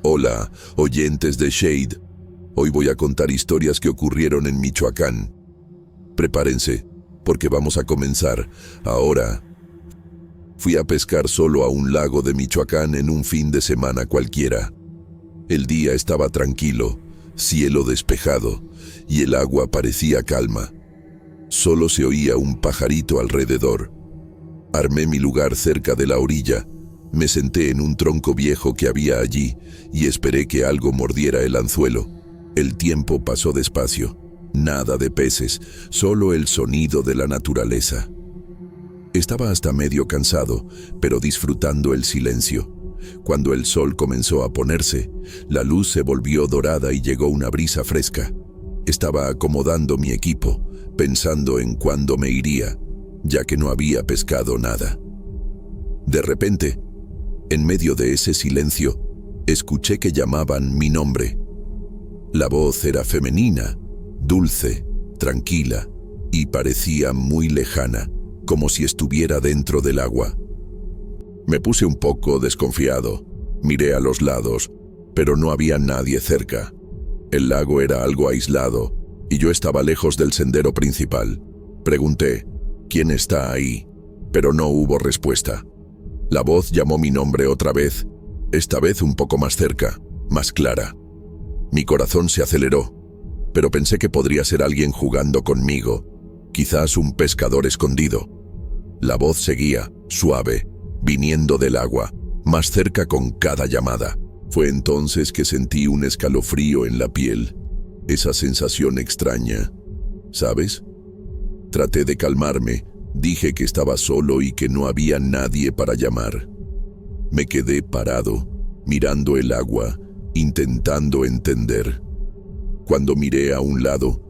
Hola, oyentes de Shade. Hoy voy a contar historias que ocurrieron en Michoacán. Prepárense, porque vamos a comenzar ahora. Fui a pescar solo a un lago de Michoacán en un fin de semana cualquiera. El día estaba tranquilo, cielo despejado, y el agua parecía calma. Solo se oía un pajarito alrededor. Armé mi lugar cerca de la orilla. Me senté en un tronco viejo que había allí y esperé que algo mordiera el anzuelo. El tiempo pasó despacio. Nada de peces, solo el sonido de la naturaleza. Estaba hasta medio cansado, pero disfrutando el silencio. Cuando el sol comenzó a ponerse, la luz se volvió dorada y llegó una brisa fresca. Estaba acomodando mi equipo, pensando en cuándo me iría, ya que no había pescado nada. De repente, en medio de ese silencio, escuché que llamaban mi nombre. La voz era femenina, dulce, tranquila, y parecía muy lejana, como si estuviera dentro del agua. Me puse un poco desconfiado. Miré a los lados, pero no había nadie cerca. El lago era algo aislado, y yo estaba lejos del sendero principal. Pregunté, ¿quién está ahí? Pero no hubo respuesta. La voz llamó mi nombre otra vez, esta vez un poco más cerca, más clara. Mi corazón se aceleró, pero pensé que podría ser alguien jugando conmigo, quizás un pescador escondido. La voz seguía, suave, viniendo del agua, más cerca con cada llamada. Fue entonces que sentí un escalofrío en la piel, esa sensación extraña, ¿sabes? Traté de calmarme, dije que estaba solo y que no había nadie para llamar. Me quedé parado, mirando el agua, intentando entender. Cuando miré a un lado,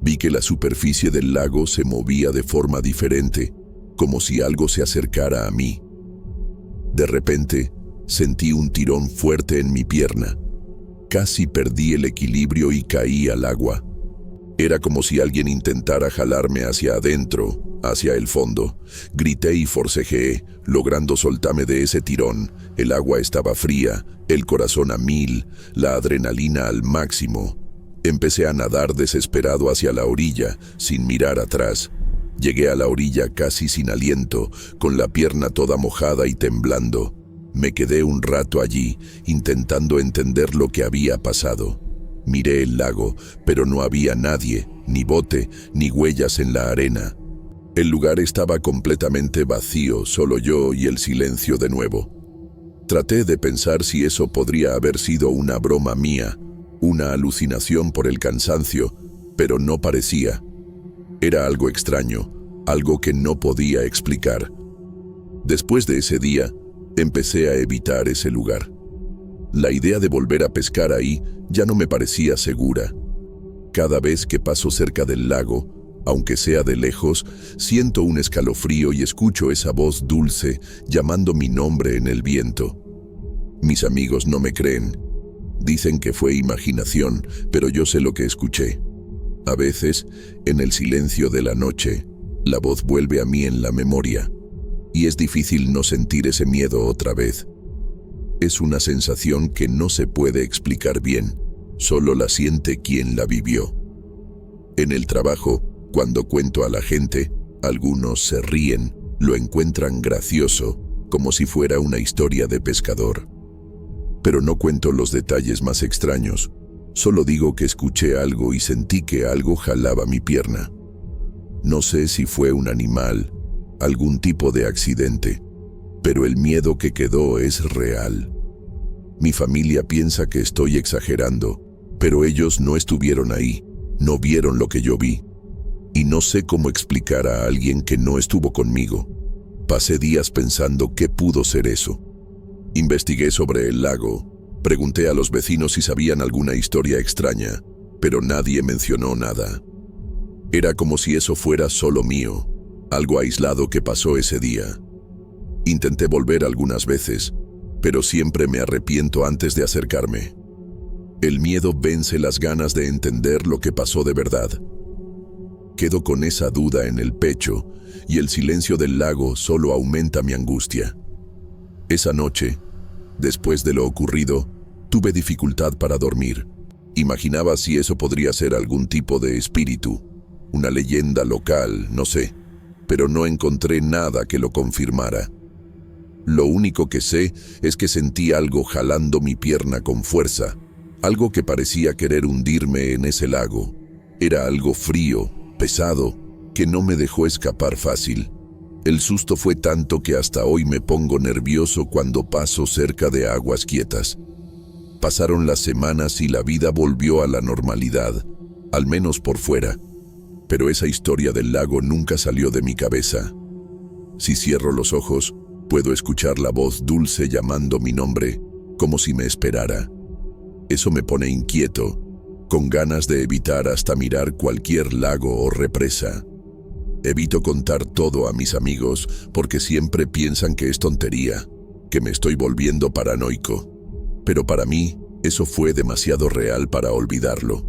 vi que la superficie del lago se movía de forma diferente, como si algo se acercara a mí. De repente, sentí un tirón fuerte en mi pierna. Casi perdí el equilibrio y caí al agua. Era como si alguien intentara jalarme hacia adentro, hacia el fondo. Grité y forcejeé, logrando soltarme de ese tirón. El agua estaba fría, el corazón a 1000, la adrenalina al máximo. Empecé a nadar desesperado hacia la orilla, sin mirar atrás. Llegué a la orilla casi sin aliento, con la pierna toda mojada y temblando. Me quedé un rato allí, intentando entender lo que había pasado. Miré el lago, pero no había nadie, ni bote, ni huellas en la arena. El lugar estaba completamente vacío, solo yo y el silencio de nuevo. Traté de pensar si eso podría haber sido una broma mía, una alucinación por el cansancio, pero no parecía. Era algo extraño, algo que no podía explicar. Después de ese día, empecé a evitar ese lugar. La idea de volver a pescar ahí ya no me parecía segura. Cada vez que paso cerca del lago, aunque sea de lejos, siento un escalofrío y escucho esa voz dulce llamando mi nombre en el viento. Mis amigos no me creen. Dicen que fue imaginación, pero yo sé lo que escuché. A veces, en el silencio de la noche, la voz vuelve a mí en la memoria, y es difícil no sentir ese miedo otra vez. Es una sensación que no se puede explicar bien, solo la siente quien la vivió. En el trabajo, cuando cuento a la gente, algunos se ríen, lo encuentran gracioso, como si fuera una historia de pescador. Pero no cuento los detalles más extraños, solo digo que escuché algo y sentí que algo jalaba mi pierna. No sé si fue un animal, algún tipo de accidente, pero el miedo que quedó es real. Mi familia piensa que estoy exagerando, pero ellos no estuvieron ahí, no vieron lo que yo vi. Y no sé cómo explicar a alguien que no estuvo conmigo. Pasé días pensando qué pudo ser eso. Investigué sobre el lago, pregunté a los vecinos si sabían alguna historia extraña, pero nadie mencionó nada. Era como si eso fuera solo mío, algo aislado que pasó ese día. Intenté volver algunas veces, pero siempre me arrepiento antes de acercarme. El miedo vence las ganas de entender lo que pasó de verdad. Quedo con esa duda en el pecho y el silencio del lago solo aumenta mi angustia. Esa noche, después de lo ocurrido, Tuve dificultad para dormir. Imaginaba si eso podría ser algún tipo de espíritu, una leyenda local, no sé, pero no encontré nada que lo confirmara. Lo único que sé es que sentí algo jalando mi pierna con fuerza, algo que parecía querer hundirme en ese lago. Era algo frío, pesado, que no me dejó escapar fácil. El susto fue tanto que hasta hoy me pongo nervioso cuando paso cerca de aguas quietas. Pasaron las semanas y la vida volvió a la normalidad, al menos por fuera. Pero esa historia del lago nunca salió de mi cabeza. Si cierro los ojos, puedo escuchar la voz dulce llamando mi nombre, como si me esperara. Eso me pone inquieto, con ganas de evitar hasta mirar cualquier lago o represa. Evito contar todo a mis amigos porque siempre piensan que es tontería, que me estoy volviendo paranoico. Pero para mí, eso fue demasiado real para olvidarlo.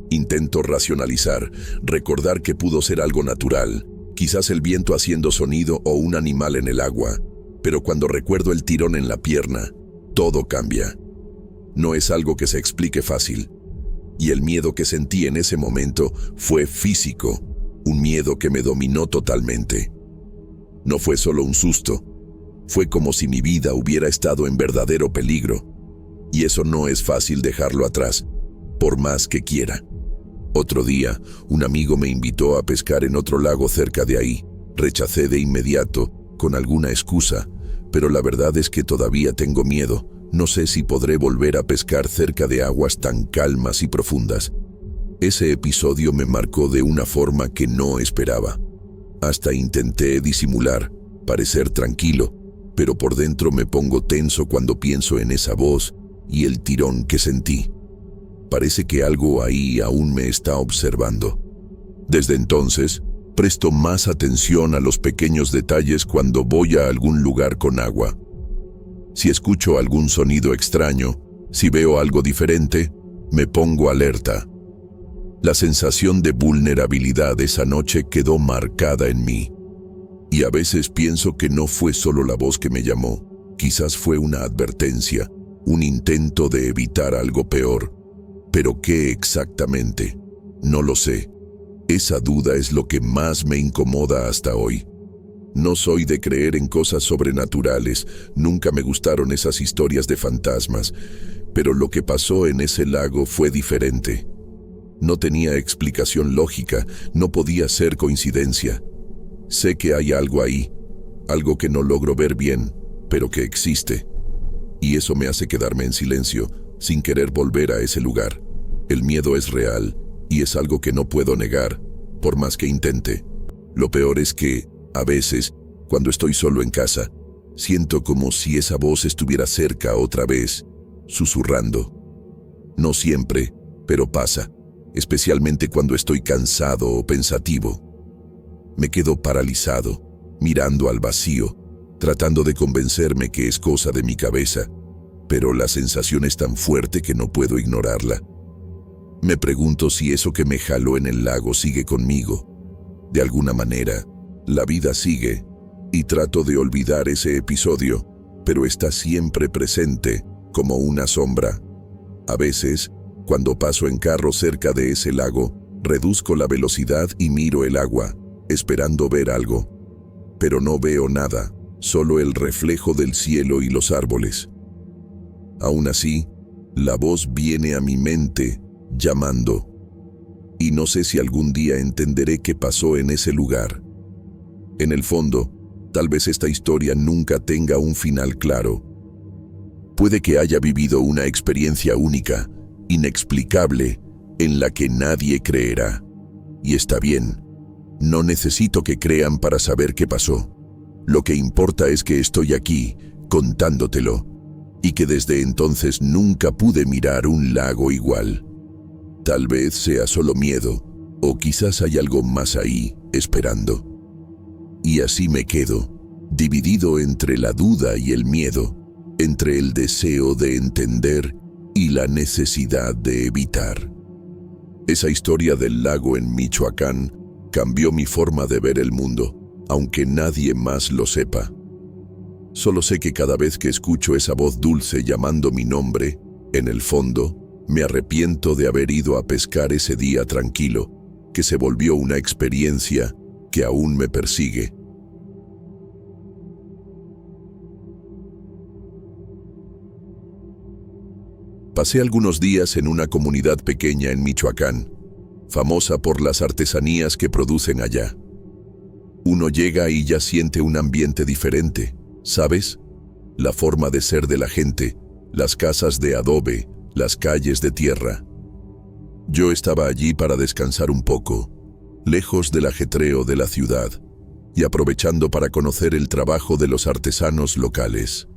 Intento racionalizar, recordar que pudo ser algo natural, quizás el viento haciendo sonido o un animal en el agua, pero cuando recuerdo el tirón en la pierna, todo cambia. No es algo que se explique fácil. Y el miedo que sentí en ese momento fue físico, un miedo que me dominó totalmente. No fue solo un susto, fue como si mi vida hubiera estado en verdadero peligro. Y eso no es fácil dejarlo atrás, por más que quiera. Otro día, un amigo me invitó a pescar en otro lago cerca de ahí. Rechacé de inmediato, con alguna excusa, pero la verdad es que todavía tengo miedo. No sé si podré volver a pescar cerca de aguas tan calmas y profundas. Ese episodio me marcó de una forma que no esperaba. Hasta intenté disimular, parecer tranquilo, pero por dentro me pongo tenso cuando pienso en esa voz y el tirón que sentí. Parece que algo ahí aún me está observando. Desde entonces, presto más atención a los pequeños detalles cuando voy a algún lugar con agua. Si escucho algún sonido extraño, si veo algo diferente, me pongo alerta. La sensación de vulnerabilidad esa noche quedó marcada en mí. Y a veces pienso que no fue solo la voz que me llamó, quizás fue una advertencia, un intento de evitar algo peor. ¿Pero qué exactamente? No lo sé. Esa duda es lo que más me incomoda hasta hoy. No soy de creer en cosas sobrenaturales, nunca me gustaron esas historias de fantasmas, pero lo que pasó en ese lago fue diferente. No tenía explicación lógica, no podía ser coincidencia. Sé que hay algo ahí, algo que no logro ver bien, pero que existe. Y eso me hace quedarme en silencio, sin querer volver a ese lugar. El miedo es real, y es algo que no puedo negar, por más que intente. Lo peor es que, a veces, cuando estoy solo en casa, siento como si esa voz estuviera cerca otra vez, susurrando. No siempre, pero pasa, especialmente cuando estoy cansado o pensativo. Me quedo paralizado, mirando al vacío, tratando de convencerme que es cosa de mi cabeza, pero la sensación es tan fuerte que no puedo ignorarla. Me pregunto si eso que me jaló en el lago sigue conmigo. De alguna manera, la vida sigue, y trato de olvidar ese episodio, pero está siempre presente, como una sombra. A veces, cuando paso en carro cerca de ese lago, reduzco la velocidad y miro el agua, esperando ver algo. Pero no veo nada, solo el reflejo del cielo y los árboles. Aún así, la voz viene a mi mente, llamando. Y no sé si algún día entenderé qué pasó en ese lugar. En el fondo, tal vez esta historia nunca tenga un final claro. Puede que haya vivido una experiencia única, inexplicable, en la que nadie creerá. Y está bien, no necesito que crean para saber qué pasó. Lo que importa es que estoy aquí, contándotelo, y que desde entonces nunca pude mirar un lago igual. Tal vez sea solo miedo, o quizás hay algo más ahí, esperando. Y así me quedo, dividido entre la duda y el miedo, entre el deseo de entender y la necesidad de evitar. Esa historia del lago en Michoacán cambió mi forma de ver el mundo, aunque nadie más lo sepa. Solo sé que cada vez que escucho esa voz dulce llamando mi nombre, En el fondo, me arrepiento de haber ido a pescar ese día tranquilo, que se volvió una experiencia que aún me persigue. Pasé algunos días en una comunidad pequeña en Michoacán, famosa por las artesanías que producen allá. Uno llega y ya siente un ambiente diferente, ¿sabes? La forma de ser de la gente, las casas de adobe, las calles de tierra. Yo estaba allí para descansar un poco, lejos del ajetreo de la ciudad, y aprovechando para conocer el trabajo de los artesanos locales.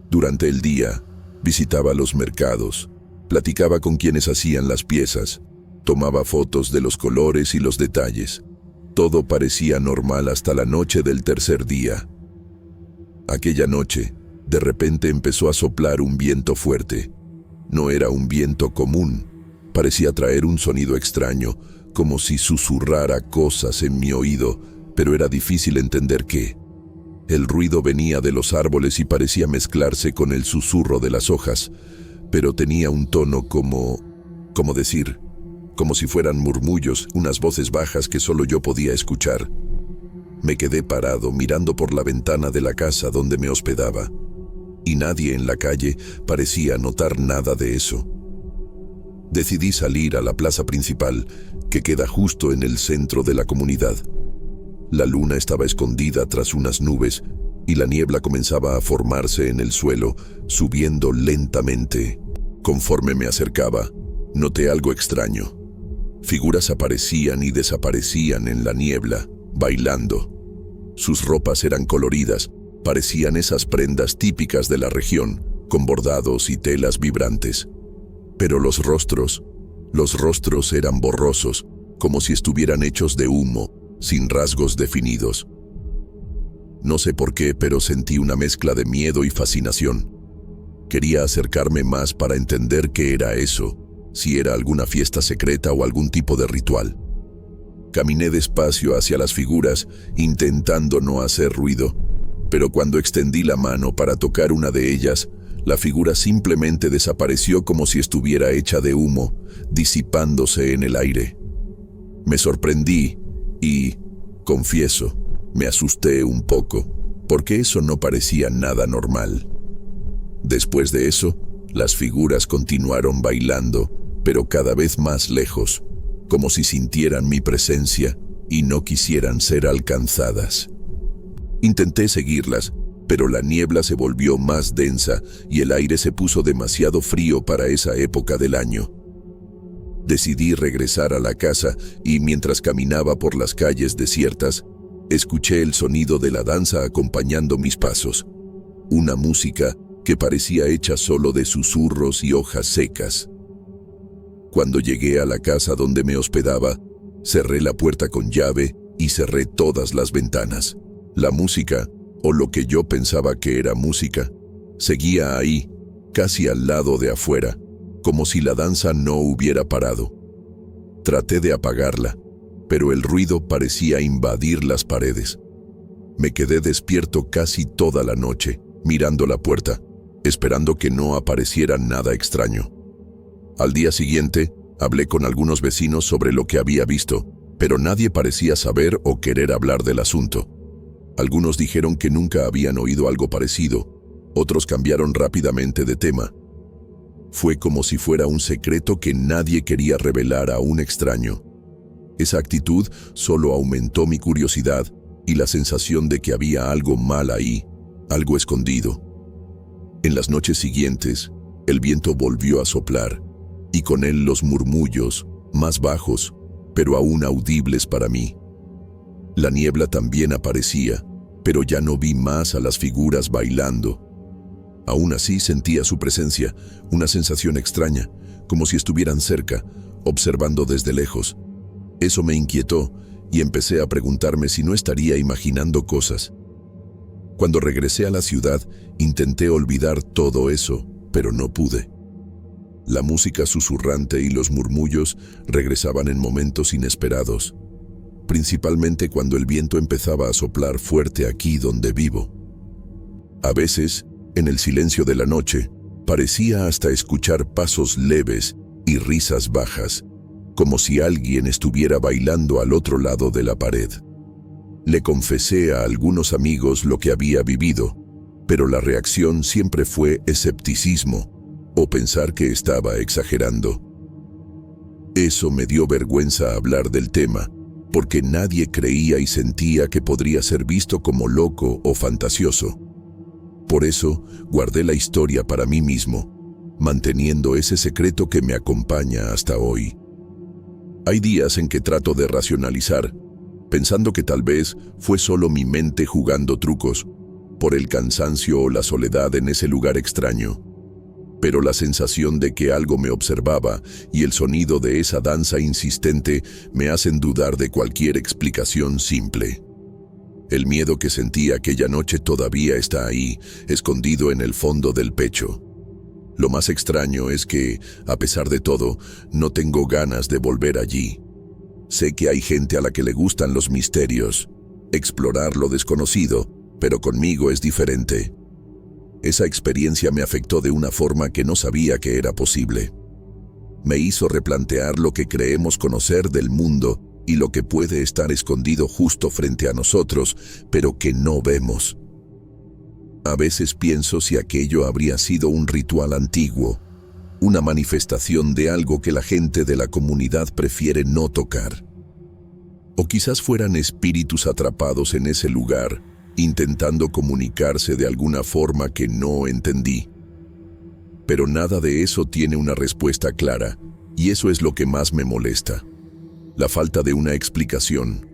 Durante el día, visitaba los mercados, platicaba con quienes hacían las piezas, tomaba fotos de los colores y los detalles. Todo parecía normal hasta la noche del tercer día. Aquella noche, de repente empezó a soplar un viento fuerte. No era un viento común, parecía traer un sonido extraño, como si susurrara cosas en mi oído, pero era difícil entender qué. El ruido venía de los árboles y parecía mezclarse con el susurro de las hojas, pero tenía un tono como si fueran murmullos, unas voces bajas que solo yo podía escuchar. Me quedé parado mirando por la ventana de la casa donde me hospedaba, y nadie en la calle parecía notar nada de eso. Decidí salir a la plaza principal, que queda justo en el centro de la comunidad. La luna estaba escondida tras unas nubes, y la niebla comenzaba a formarse en el suelo, subiendo lentamente. Conforme me acercaba, noté algo extraño. Figuras aparecían y desaparecían en la niebla, bailando. Sus ropas eran coloridas, parecían esas prendas típicas de la región, con bordados y telas vibrantes. Pero los rostros eran borrosos, como si estuvieran hechos de humo, sin rasgos definidos. No sé por qué, pero sentí una mezcla de miedo y fascinación. Quería acercarme más para entender qué era eso, si era alguna fiesta secreta o algún tipo de ritual. Caminé despacio hacia las figuras, intentando no hacer ruido, pero cuando extendí la mano para tocar una de ellas, la figura simplemente desapareció como si estuviera hecha de humo, disipándose en el aire. Me sorprendí y, confieso, me asusté un poco, porque eso no parecía nada normal. Después de eso, las figuras continuaron bailando, pero cada vez más lejos, como si sintieran mi presencia y no quisieran ser alcanzadas. Intenté seguirlas, pero la niebla se volvió más densa y el aire se puso demasiado frío para esa época del año. Decidí regresar a la casa y mientras caminaba por las calles desiertas, escuché el sonido de la danza acompañando mis pasos. Una música que parecía hecha solo de susurros y hojas secas. Cuando llegué a la casa donde me hospedaba, cerré la puerta con llave y cerré todas las ventanas. La música, o lo que yo pensaba que era música, seguía ahí, casi al lado de afuera, como si la danza no hubiera parado. Traté de apagarla, pero el ruido parecía invadir las paredes. Me quedé despierto casi toda la noche, mirando la puerta, esperando que no apareciera nada extraño. Al día siguiente, hablé con algunos vecinos sobre lo que había visto, pero nadie parecía saber o querer hablar del asunto. Algunos dijeron que nunca habían oído algo parecido, otros cambiaron rápidamente de tema. Fue como si fuera un secreto que nadie quería revelar a un extraño. Esa actitud solo aumentó mi curiosidad y la sensación de que había algo mal ahí, algo escondido. En las noches siguientes, el viento volvió a soplar, y con él los murmullos, más bajos, pero aún audibles para mí. La niebla también aparecía, pero ya no vi más a las figuras bailando. Aún así sentía su presencia, una sensación extraña, como si estuvieran cerca, observando desde lejos. Eso me inquietó y empecé a preguntarme si no estaría imaginando cosas. Cuando regresé a la ciudad, intenté olvidar todo eso, pero no pude. La música susurrante y los murmullos regresaban en momentos inesperados, principalmente cuando el viento empezaba a soplar fuerte aquí donde vivo. A veces, en el silencio de la noche, Parecía hasta escuchar pasos leves y risas bajas, como si alguien estuviera bailando al otro lado de la pared. Le confesé a algunos amigos lo que había vivido, pero la reacción siempre fue escepticismo o pensar que estaba exagerando. Eso me dio vergüenza hablar del tema, porque nadie creía y sentía que podría ser visto como loco o fantasioso. Por eso guardé la historia para mí mismo, manteniendo ese secreto que me acompaña hasta hoy. Hay días en que trato de racionalizar, pensando que tal vez fue solo mi mente jugando trucos, por el cansancio o la soledad en ese lugar extraño. Pero la sensación de que algo me observaba y el sonido de esa danza insistente me hacen dudar de cualquier explicación simple. El miedo que sentí aquella noche todavía está ahí, escondido en el fondo del pecho. Lo más extraño es que, a pesar de todo, no tengo ganas de volver allí. Sé que hay gente a la que le gustan los misterios, explorar lo desconocido, pero conmigo es diferente. Esa experiencia me afectó de una forma que no sabía que era posible. Me hizo replantear lo que creemos conocer del mundo y lo que puede estar escondido justo frente a nosotros, pero que no vemos. A veces pienso si aquello habría sido un ritual antiguo, una manifestación de algo que la gente de la comunidad prefiere no tocar. O quizás fueran espíritus atrapados en ese lugar, intentando comunicarse de alguna forma que no entendí. Pero nada de eso tiene una respuesta clara, y eso es lo que más me molesta. La falta de una explicación.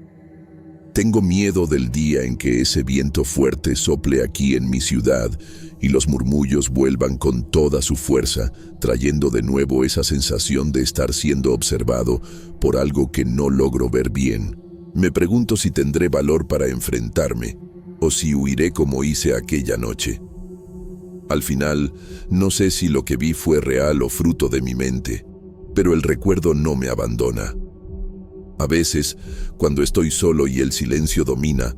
Tengo miedo del día en que ese viento fuerte sople aquí en mi ciudad y los murmullos vuelvan con toda su fuerza, trayendo de nuevo esa sensación de estar siendo observado por algo que no logro ver bien. Me pregunto si tendré valor para enfrentarme, o si huiré como hice aquella noche. Al final, no sé si lo que vi fue real o fruto de mi mente, pero el recuerdo no me abandona. A veces, cuando estoy solo y el silencio domina,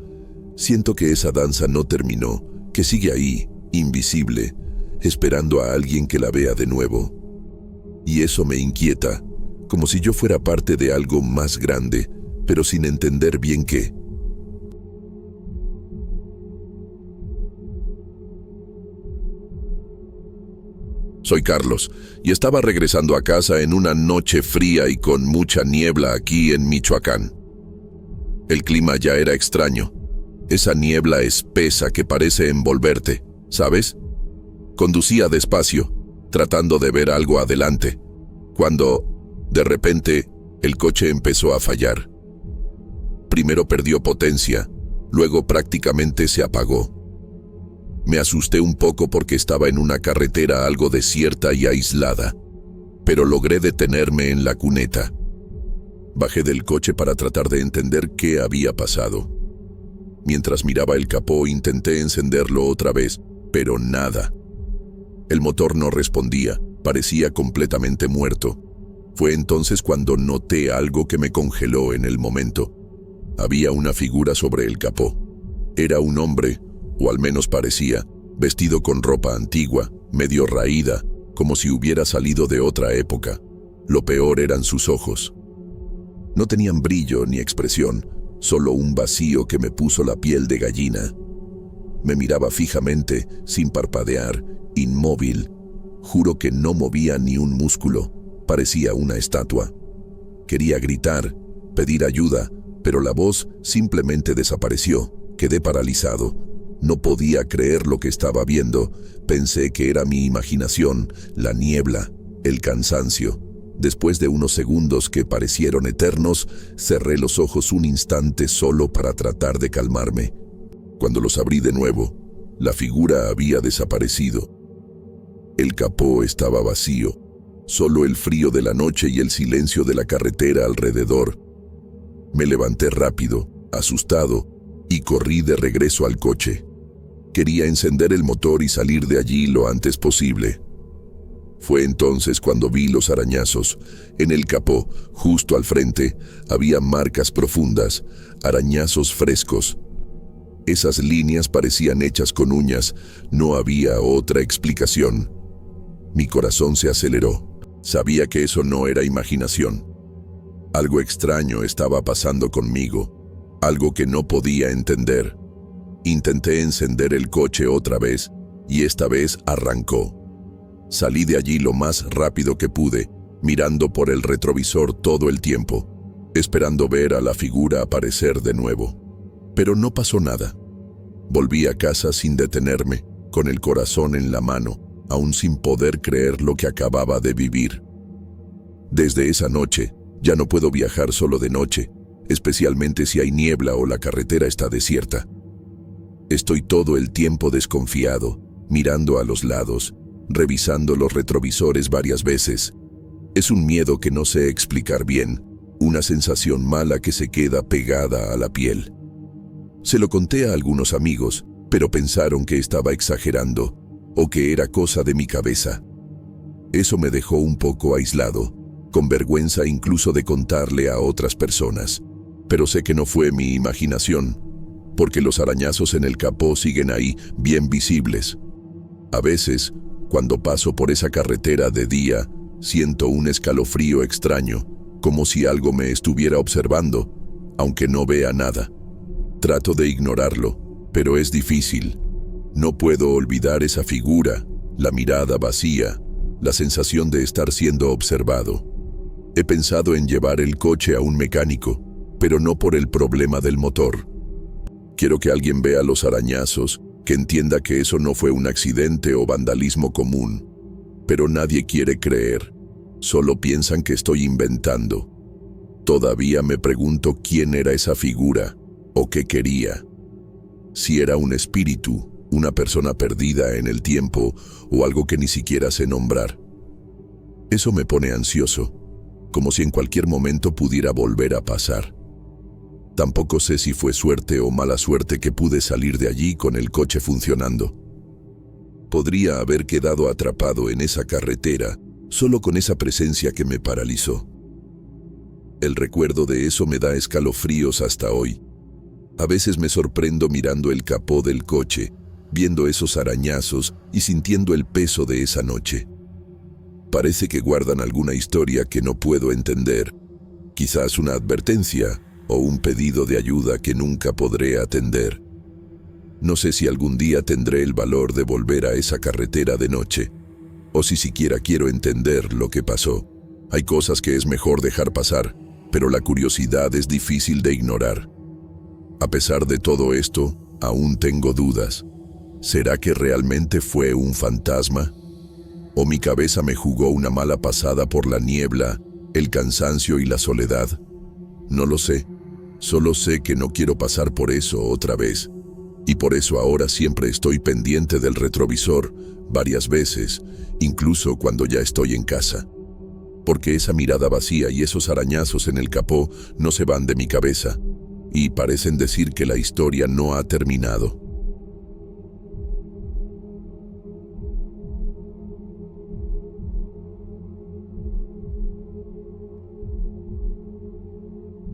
siento que esa danza no terminó, que sigue ahí, invisible, esperando a alguien que la vea de nuevo. Y eso me inquieta, como si yo fuera parte de algo más grande, pero sin entender bien qué. Soy Carlos, y estaba regresando a casa en una noche fría y con mucha niebla aquí en Michoacán. El clima ya era extraño, esa niebla espesa que parece envolverte, ¿sabes? Conducía despacio, tratando de ver algo adelante, cuando, de repente, el coche empezó a fallar. Primero perdió potencia, luego prácticamente se apagó. Me asusté un poco porque estaba en una carretera algo desierta y aislada, pero logré detenerme en la cuneta. Bajé del coche para tratar de entender qué había pasado. Mientras miraba el capó intenté encenderlo otra vez, pero nada. El motor no respondía, parecía completamente muerto. Fue entonces cuando noté algo que me congeló en el momento. Había una figura sobre el capó. Era un hombre, o al menos parecía, vestido con ropa antigua, medio raída, como si hubiera salido de otra época. Lo peor eran sus ojos. No tenían brillo ni expresión, solo un vacío que me puso la piel de gallina. Me miraba fijamente, sin parpadear, inmóvil. Juro que no movía ni un músculo, parecía una estatua. Quería gritar, pedir ayuda, pero la voz simplemente desapareció. Quedé paralizado. No podía creer lo que estaba viendo. Pensé que era mi imaginación, la niebla, el cansancio. Después de unos segundos que parecieron eternos, cerré los ojos un instante solo para tratar de calmarme. Cuando los abrí de nuevo, la figura había desaparecido. El capó estaba vacío, solo el frío de la noche y el silencio de la carretera alrededor. Me levanté rápido, asustado, y corrí de regreso al coche. Quería encender el motor y salir de allí lo antes posible. Fue entonces cuando vi los arañazos. En el capó, justo al frente, había marcas profundas, arañazos frescos. Esas líneas parecían hechas con uñas, no había otra explicación. Mi corazón se aceleró. Sabía que eso no era imaginación. Algo extraño estaba pasando conmigo, algo que no podía entender. Intenté encender el coche otra vez, y esta vez arrancó. Salí de allí lo más rápido que pude, mirando por el retrovisor todo el tiempo, esperando ver a la figura aparecer de nuevo. Pero no pasó nada. Volví a casa sin detenerme, con el corazón en la mano, aún sin poder creer lo que acababa de vivir. Desde esa noche, ya no puedo viajar solo de noche, especialmente si hay niebla o la carretera está desierta. Estoy todo el tiempo desconfiado, mirando a los lados, revisando los retrovisores varias veces. Es un miedo que no sé explicar bien, una sensación mala que se queda pegada a la piel. Se lo conté a algunos amigos, pero pensaron que estaba exagerando o que era cosa de mi cabeza. Eso me dejó un poco aislado, con vergüenza incluso de contarle a otras personas. Pero sé que no fue mi imaginación, porque los arañazos en el capó siguen ahí, bien visibles. A veces, cuando paso por esa carretera de día, siento un escalofrío extraño, como si algo me estuviera observando, aunque no vea nada. Trato de ignorarlo, pero es difícil. No puedo olvidar esa figura, la mirada vacía, la sensación de estar siendo observado. He pensado en llevar el coche a un mecánico, pero no por el problema del motor. Quiero que alguien vea los arañazos, que entienda que eso no fue un accidente o vandalismo común. Pero nadie quiere creer, solo piensan que estoy inventando. Todavía me pregunto quién era esa figura, o qué quería. Si era un espíritu, una persona perdida en el tiempo, o algo que ni siquiera sé nombrar. Eso me pone ansioso, como si en cualquier momento pudiera volver a pasar. Tampoco sé si fue suerte o mala suerte que pude salir de allí con el coche funcionando. Podría haber quedado atrapado en esa carretera, solo con esa presencia que me paralizó. El recuerdo de eso me da escalofríos hasta hoy. A veces me sorprendo mirando el capó del coche, viendo esos arañazos y sintiendo el peso de esa noche. Parece que guardan alguna historia que no puedo entender, quizás una advertencia o un pedido de ayuda que nunca podré atender. No sé si algún día tendré el valor de volver a esa carretera de noche, o si siquiera quiero entender lo que pasó. Hay cosas que es mejor dejar pasar, pero la curiosidad es difícil de ignorar. A pesar de todo esto, aún tengo dudas. ¿Será que realmente fue un fantasma? ¿O mi cabeza me jugó una mala pasada por la niebla, el cansancio y la soledad? No lo sé. Solo sé que no quiero pasar por eso otra vez. Y por eso ahora siempre estoy pendiente del retrovisor, varias veces, incluso cuando ya estoy en casa. Porque esa mirada vacía y esos arañazos en el capó no se van de mi cabeza, y parecen decir que la historia no ha terminado.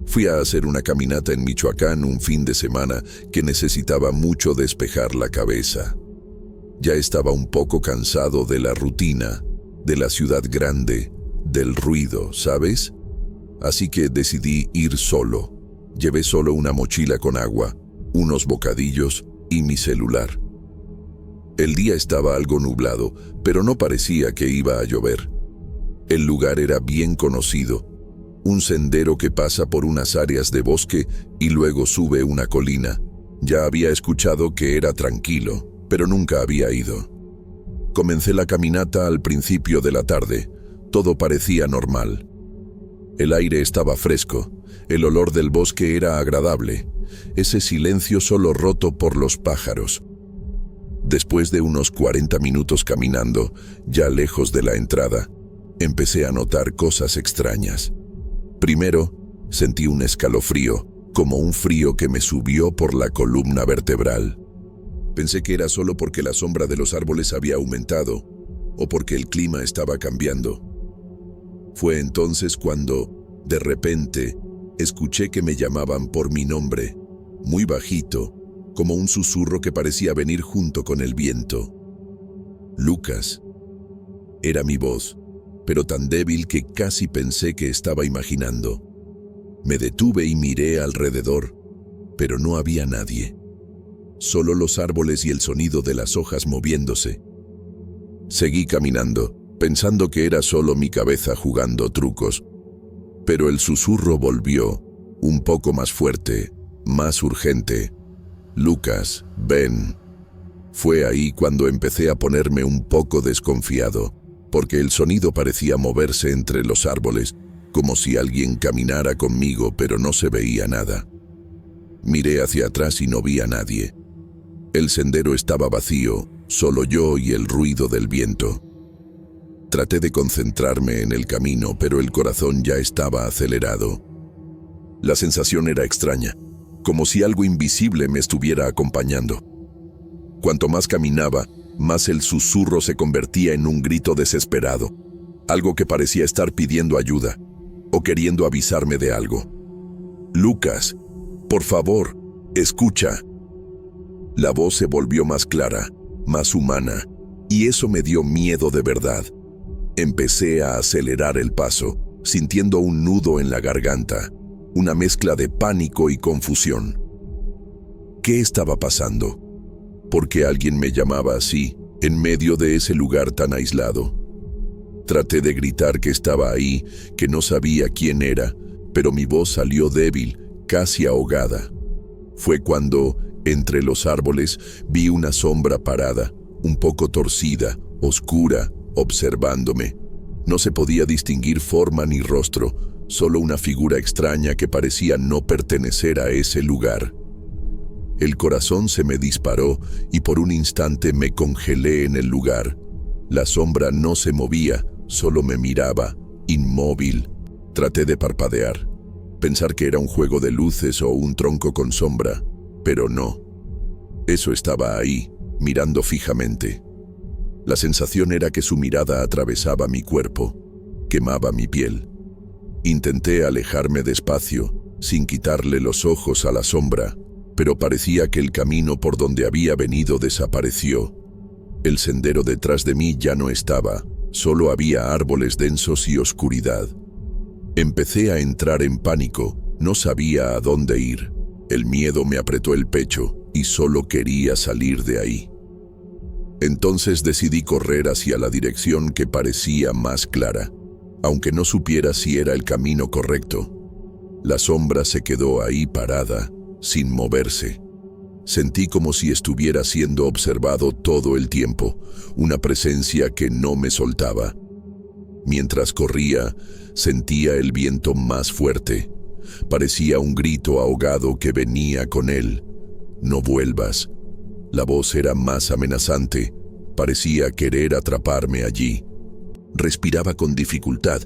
Fui a hacer una caminata en Michoacán un fin de semana que necesitaba mucho despejar la cabeza. Ya estaba un poco cansado de la rutina, de la ciudad grande, del ruido, ¿sabes? Así que decidí ir solo. Llevé solo una mochila con agua, unos bocadillos y mi celular. El día estaba algo nublado, pero no parecía que iba a llover. El lugar era bien conocido. Un sendero que pasa por unas áreas de bosque y luego sube una colina. Ya había escuchado que era tranquilo, pero nunca había ido. Comencé la caminata al principio de la tarde. Todo parecía normal. El aire estaba fresco, el olor del bosque era agradable, ese silencio solo roto por los pájaros. Después de unos 40 minutos caminando, ya lejos de la entrada, empecé a notar cosas extrañas. Primero, sentí un escalofrío, como un frío que me subió por la columna vertebral. Pensé que era solo porque la sombra de los árboles había aumentado, o porque el clima estaba cambiando. Fue entonces cuando, de repente, escuché que me llamaban por mi nombre, muy bajito, como un susurro que parecía venir junto con el viento. Lucas. Era mi voz, pero tan débil que casi pensé que estaba imaginando. Me detuve y miré alrededor, pero no había nadie. Solo los árboles y el sonido de las hojas moviéndose. Seguí caminando, pensando que era solo mi cabeza jugando trucos. Pero el susurro volvió, un poco más fuerte, más urgente. «Lucas, ven». Fue ahí cuando empecé a ponerme un poco desconfiado, porque el sonido parecía moverse entre los árboles, como si alguien caminara conmigo, pero no se veía nada. Miré hacia atrás y no vi a nadie. El sendero estaba vacío, solo yo y el ruido del viento. Traté de concentrarme en el camino, pero el corazón ya estaba acelerado. La sensación era extraña, como si algo invisible me estuviera acompañando. Cuanto más caminaba, más el susurro se convertía en un grito desesperado, algo que parecía estar pidiendo ayuda o queriendo avisarme de algo. «Lucas, por favor, escucha». La voz se volvió más clara, más humana, y eso me dio miedo de verdad. Empecé a acelerar el paso, sintiendo un nudo en la garganta, una mezcla de pánico y confusión. ¿Qué estaba pasando? ¿Por qué alguien me llamaba así, en medio de ese lugar tan aislado? Traté de gritar que estaba ahí, que no sabía quién era, pero mi voz salió débil, casi ahogada. Fue cuando, entre los árboles, vi una sombra parada, un poco torcida, oscura, observándome. No se podía distinguir forma ni rostro, solo una figura extraña que parecía no pertenecer a ese lugar. El corazón se me disparó y por un instante me congelé en el lugar. La sombra no se movía, solo me miraba, inmóvil. Traté de parpadear, pensar que era un juego de luces o un tronco con sombra, pero no. Eso estaba ahí, mirando fijamente. La sensación era que su mirada atravesaba mi cuerpo, quemaba mi piel. Intenté alejarme despacio, sin quitarle los ojos a la sombra, pero parecía que el camino por donde había venido desapareció. El sendero detrás de mí ya no estaba, solo había árboles densos y oscuridad. Empecé a entrar en pánico, no sabía a dónde ir. El miedo me apretó el pecho y solo quería salir de ahí. Entonces decidí correr hacia la dirección que parecía más clara, aunque no supiera si era el camino correcto. La sombra se quedó ahí parada, sin moverse. Sentí como si estuviera siendo observado todo el tiempo, una presencia que no me soltaba. Mientras corría, sentía el viento más fuerte. Parecía un grito ahogado que venía con él. «No vuelvas». La voz era más amenazante, parecía querer atraparme allí. Respiraba con dificultad,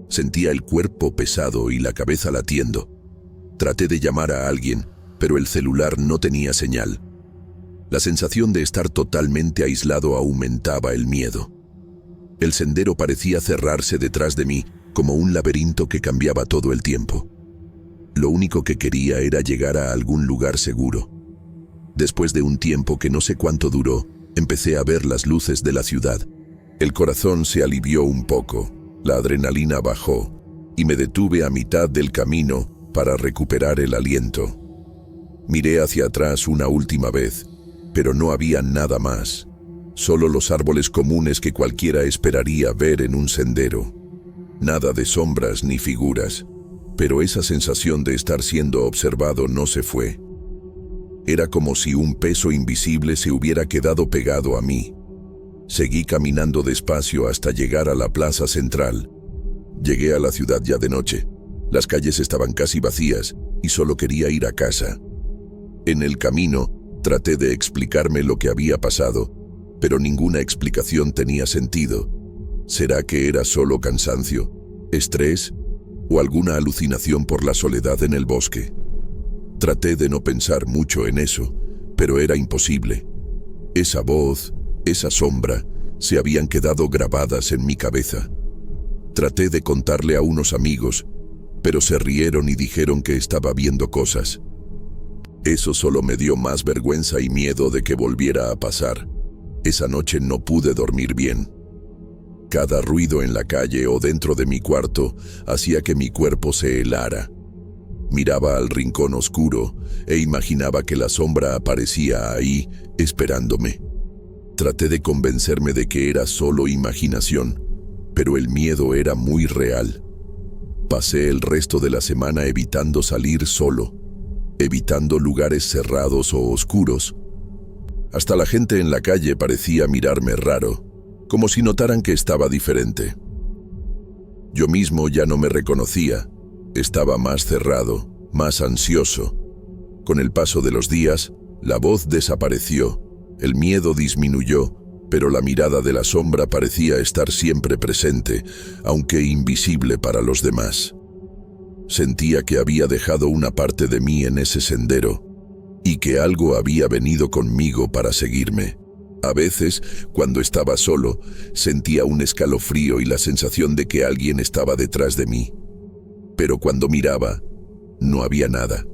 sentía el cuerpo pesado y la cabeza latiendo. Traté de llamar a alguien, pero el celular no tenía señal. La sensación de estar totalmente aislado aumentaba el miedo. El sendero parecía cerrarse detrás de mí, como un laberinto que cambiaba todo el tiempo. Lo único que quería era llegar a algún lugar seguro. Después de un tiempo que no sé cuánto duró, empecé a ver las luces de la ciudad. El corazón se alivió un poco, la adrenalina bajó, y me detuve a mitad del camino para recuperar el aliento. Miré hacia atrás una última vez, pero no había nada más, solo los árboles comunes que cualquiera esperaría ver en un sendero. Nada de sombras ni figuras, pero esa sensación de estar siendo observado no se fue. Era como si un peso invisible se hubiera quedado pegado a mí. Seguí caminando despacio hasta llegar a la plaza central. Llegué a la ciudad ya de noche. Las calles estaban casi vacías y solo quería ir a casa. En el camino, traté de explicarme lo que había pasado, pero ninguna explicación tenía sentido. ¿Será que era solo cansancio, estrés o alguna alucinación por la soledad en el bosque? Traté de no pensar mucho en eso, pero era imposible. Esa voz, esa sombra, se habían quedado grabadas en mi cabeza. Traté de contarle a unos amigos, pero se rieron y dijeron que estaba viendo cosas. Eso solo me dio más vergüenza y miedo de que volviera a pasar. Esa noche no pude dormir bien. Cada ruido en la calle o dentro de mi cuarto hacía que mi cuerpo se helara. Miraba al rincón oscuro e imaginaba que la sombra aparecía ahí, esperándome. Traté de convencerme de que era solo imaginación, pero el miedo era muy real. Pasé el resto de la semana evitando salir solo, evitando lugares cerrados o oscuros. Hasta la gente en la calle parecía mirarme raro, como si notaran que estaba diferente. Yo mismo ya no me reconocía, estaba más cerrado, más ansioso. Con el paso de los días, la voz desapareció, el miedo disminuyó, pero la mirada de la sombra parecía estar siempre presente, aunque invisible para los demás. Sentía que había dejado una parte de mí en ese sendero, y que algo había venido conmigo para seguirme. A veces, cuando estaba solo, sentía un escalofrío y la sensación de que alguien estaba detrás de mí. Pero cuando miraba, no había nada.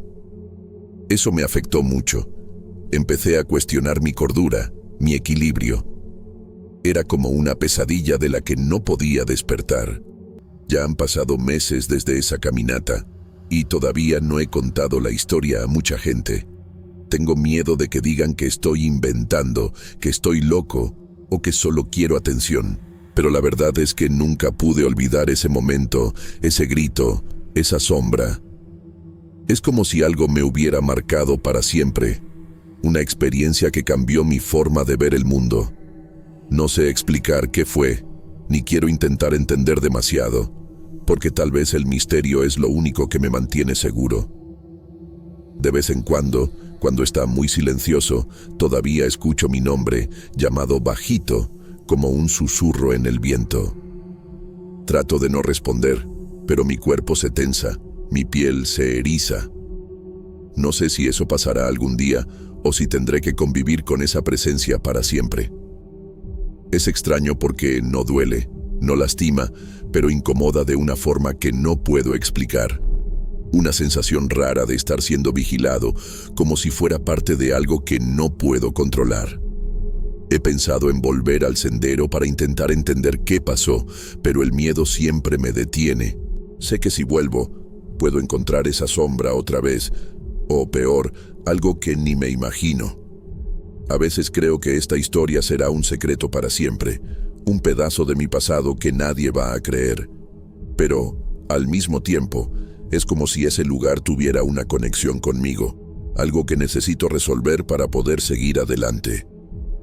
Eso me afectó mucho. Empecé a cuestionar mi cordura, mi equilibrio. Era como una pesadilla de la que no podía despertar. Ya han pasado meses desde esa caminata, y todavía no he contado la historia a mucha gente. Tengo miedo de que digan que estoy inventando, que estoy loco o que solo quiero atención. Pero la verdad es que nunca pude olvidar ese momento, ese grito, esa sombra. Es como si algo me hubiera marcado para siempre. Una experiencia que cambió mi forma de ver el mundo. No sé explicar qué fue, ni quiero intentar entender demasiado, porque tal vez el misterio es lo único que me mantiene seguro. De vez en cuando está muy silencioso, todavía escucho mi nombre, llamado bajito, como un susurro en el viento. Trato de no responder, pero mi cuerpo se tensa, mi piel se eriza. No sé si eso pasará algún día o si tendré que convivir con esa presencia para siempre. Es extraño porque no duele, no lastima, pero incomoda de una forma que no puedo explicar. Una sensación rara de estar siendo vigilado, como si fuera parte de algo que no puedo controlar. He pensado en volver al sendero para intentar entender qué pasó, pero el miedo siempre me detiene. Sé que si vuelvo, puedo encontrar esa sombra otra vez, o peor, algo que ni me imagino. A veces creo que esta historia será un secreto para siempre, un pedazo de mi pasado que nadie va a creer. Pero, al mismo tiempo, es como si ese lugar tuviera una conexión conmigo, algo que necesito resolver para poder seguir adelante.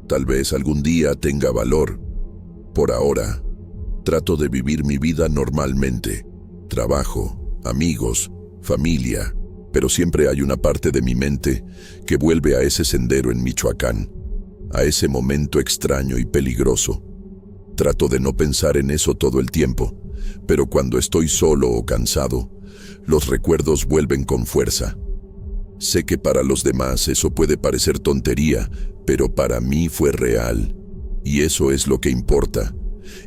Tal vez algún día tenga valor. Por ahora, trato de vivir mi vida normalmente. Trabajo, amigos, familia, pero siempre hay una parte de mi mente que vuelve a ese sendero en Michoacán, a ese momento extraño y peligroso. Trato de no pensar en eso todo el tiempo, pero cuando estoy solo o cansado, los recuerdos vuelven con fuerza. Sé que para los demás eso puede parecer tontería, pero para mí fue real. Y eso es lo que importa.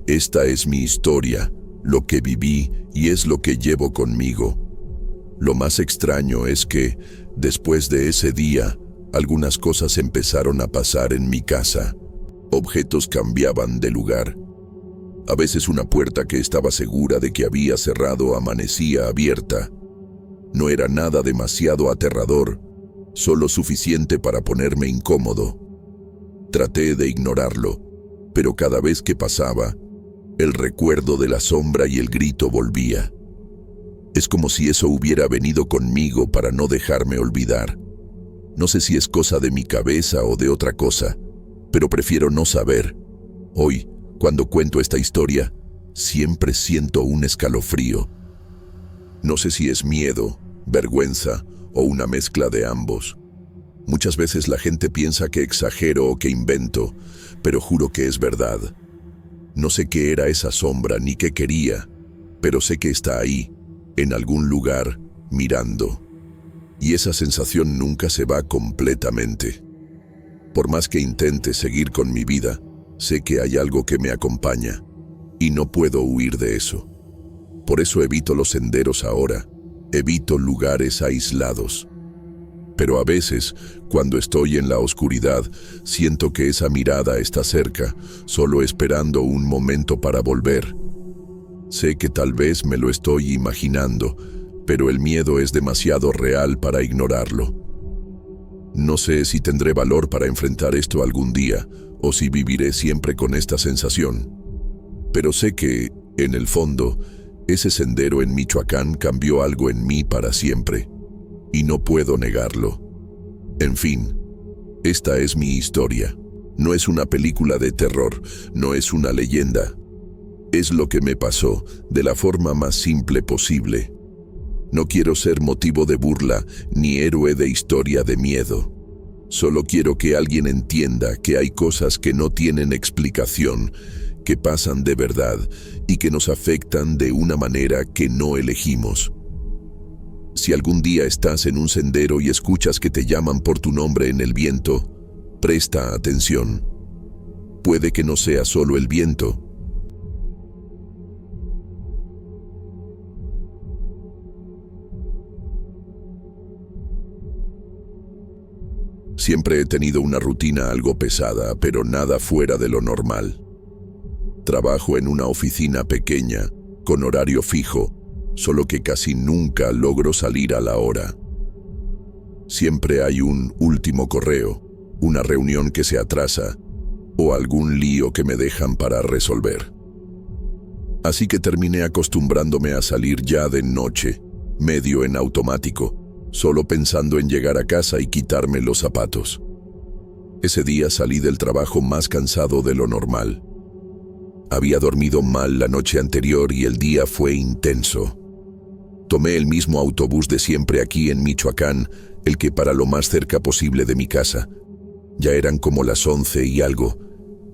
Esta es mi historia, lo que viví y es lo que llevo conmigo. Lo más extraño es que, después de ese día, algunas cosas empezaron a pasar en mi casa. Objetos cambiaban de lugar. A veces una puerta que estaba segura de que había cerrado amanecía abierta. No era nada demasiado aterrador, solo suficiente para ponerme incómodo. Traté de ignorarlo, pero cada vez que pasaba, el recuerdo de la sombra y el grito volvía. Es como si eso hubiera venido conmigo para no dejarme olvidar. No sé si es cosa de mi cabeza o de otra cosa, pero prefiero no saber. Hoy, cuando cuento esta historia, siempre siento un escalofrío. No sé si es miedo, vergüenza o una mezcla de ambos. Muchas veces la gente piensa que exagero o que invento, pero juro que es verdad. No sé qué era esa sombra ni qué quería, pero sé que está ahí, en algún lugar, mirando. Y esa sensación nunca se va completamente. Por más que intente seguir con mi vida, sé que hay algo que me acompaña, y no puedo huir de eso. Por eso evito los senderos ahora, evito lugares aislados. Pero a veces, cuando estoy en la oscuridad, siento que esa mirada está cerca, solo esperando un momento para volver. Sé que tal vez me lo estoy imaginando, pero el miedo es demasiado real para ignorarlo. No sé si tendré valor para enfrentar esto algún día, o si viviré siempre con esta sensación. Pero sé que, en el fondo, ese sendero en Michoacán cambió algo en mí para siempre, y no puedo negarlo. En fin, esta es mi historia. No es una película de terror, no es una leyenda. Es lo que me pasó, de la forma más simple posible. No quiero ser motivo de burla, ni héroe de historia de miedo. Solo quiero que alguien entienda que hay cosas que no tienen explicación, que pasan de verdad y que nos afectan de una manera que no elegimos. Si algún día estás en un sendero y escuchas que te llaman por tu nombre en el viento, presta atención. Puede que no sea solo el viento. Siempre he tenido una rutina algo pesada, pero nada fuera de lo normal. Trabajo en una oficina pequeña, con horario fijo, solo que casi nunca logro salir a la hora. Siempre hay un último correo, una reunión que se atrasa, o algún lío que me dejan para resolver. Así que terminé acostumbrándome a salir ya de noche, medio en automático, solo pensando en llegar a casa y quitarme los zapatos. Ese día salí del trabajo más cansado de lo normal. Había dormido mal la noche anterior y el día fue intenso. Tomé el mismo autobús de siempre aquí en Michoacán, el que para lo más cerca posible de mi casa. Ya eran como las 11 y algo,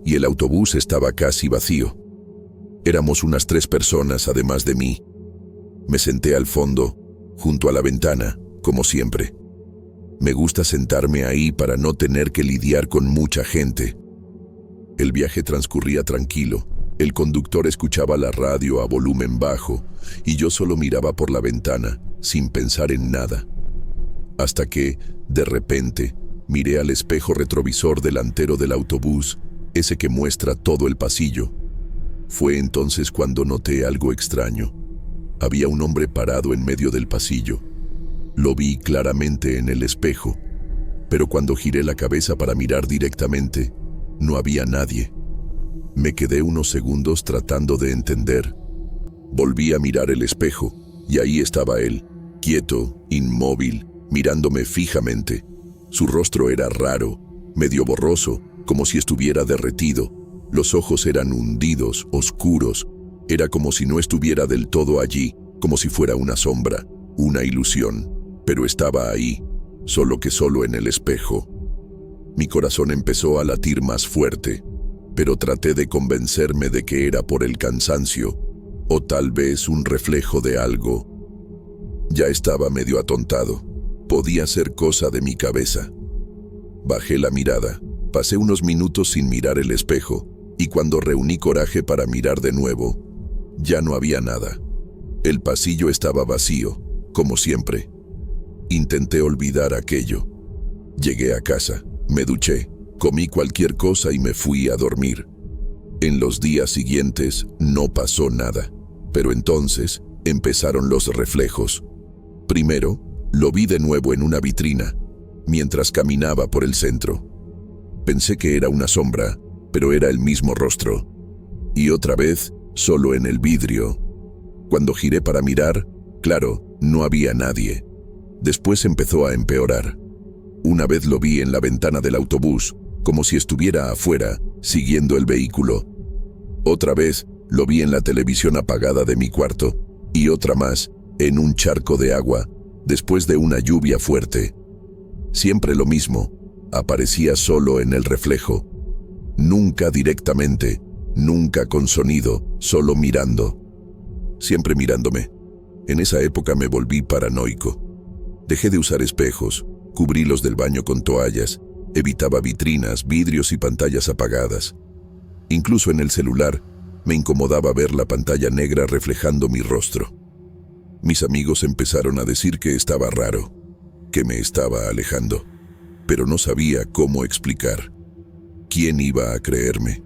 y el autobús estaba casi vacío. Éramos unas 3 personas además de mí. Me senté al fondo, junto a la ventana, como siempre. Me gusta sentarme ahí para no tener que lidiar con mucha gente. El viaje transcurría tranquilo. El conductor escuchaba la radio a volumen bajo y yo solo miraba por la ventana, sin pensar en nada. Hasta que, de repente, miré al espejo retrovisor delantero del autobús, ese que muestra todo el pasillo. Fue entonces cuando noté algo extraño. Había un hombre parado en medio del pasillo. Lo vi claramente en el espejo, pero cuando giré la cabeza para mirar directamente, no había nadie. Me quedé unos segundos tratando de entender. Volví a mirar el espejo, y ahí estaba él, quieto, inmóvil, mirándome fijamente. Su rostro era raro, medio borroso, como si estuviera derretido. Los ojos eran hundidos, oscuros. Era como si no estuviera del todo allí, como si fuera una sombra, una ilusión. Pero estaba ahí, solo que solo en el espejo. Mi corazón empezó a latir más fuerte, pero traté de convencerme de que era por el cansancio, o tal vez un reflejo de algo. Ya estaba medio atontado. Podía ser cosa de mi cabeza. Bajé la mirada, pasé unos minutos sin mirar el espejo, y cuando reuní coraje para mirar de nuevo, ya no había nada. El pasillo estaba vacío, como siempre. Intenté olvidar aquello. Llegué a casa, me duché, comí cualquier cosa y me fui a dormir. En los días siguientes no pasó nada, pero entonces empezaron los reflejos. Primero, lo vi de nuevo en una vitrina, mientras caminaba por el centro. Pensé que era una sombra, pero era el mismo rostro. Y otra vez, solo en el vidrio. Cuando giré para mirar, claro, no había nadie. Después empezó a empeorar. Una vez lo vi en la ventana del autobús, como si estuviera afuera, siguiendo el vehículo. Otra vez lo vi en la televisión apagada de mi cuarto, y otra más, en un charco de agua, después de una lluvia fuerte. Siempre lo mismo, aparecía solo en el reflejo. Nunca directamente, nunca con sonido, solo mirando. Siempre mirándome. En esa época me volví paranoico. Dejé de usar espejos, cubrí los del baño con toallas, evitaba vitrinas, vidrios y pantallas apagadas. Incluso en el celular, me incomodaba ver la pantalla negra reflejando mi rostro. Mis amigos empezaron a decir que estaba raro, que me estaba alejando, pero no sabía cómo explicar. ¿Quién iba a creerme?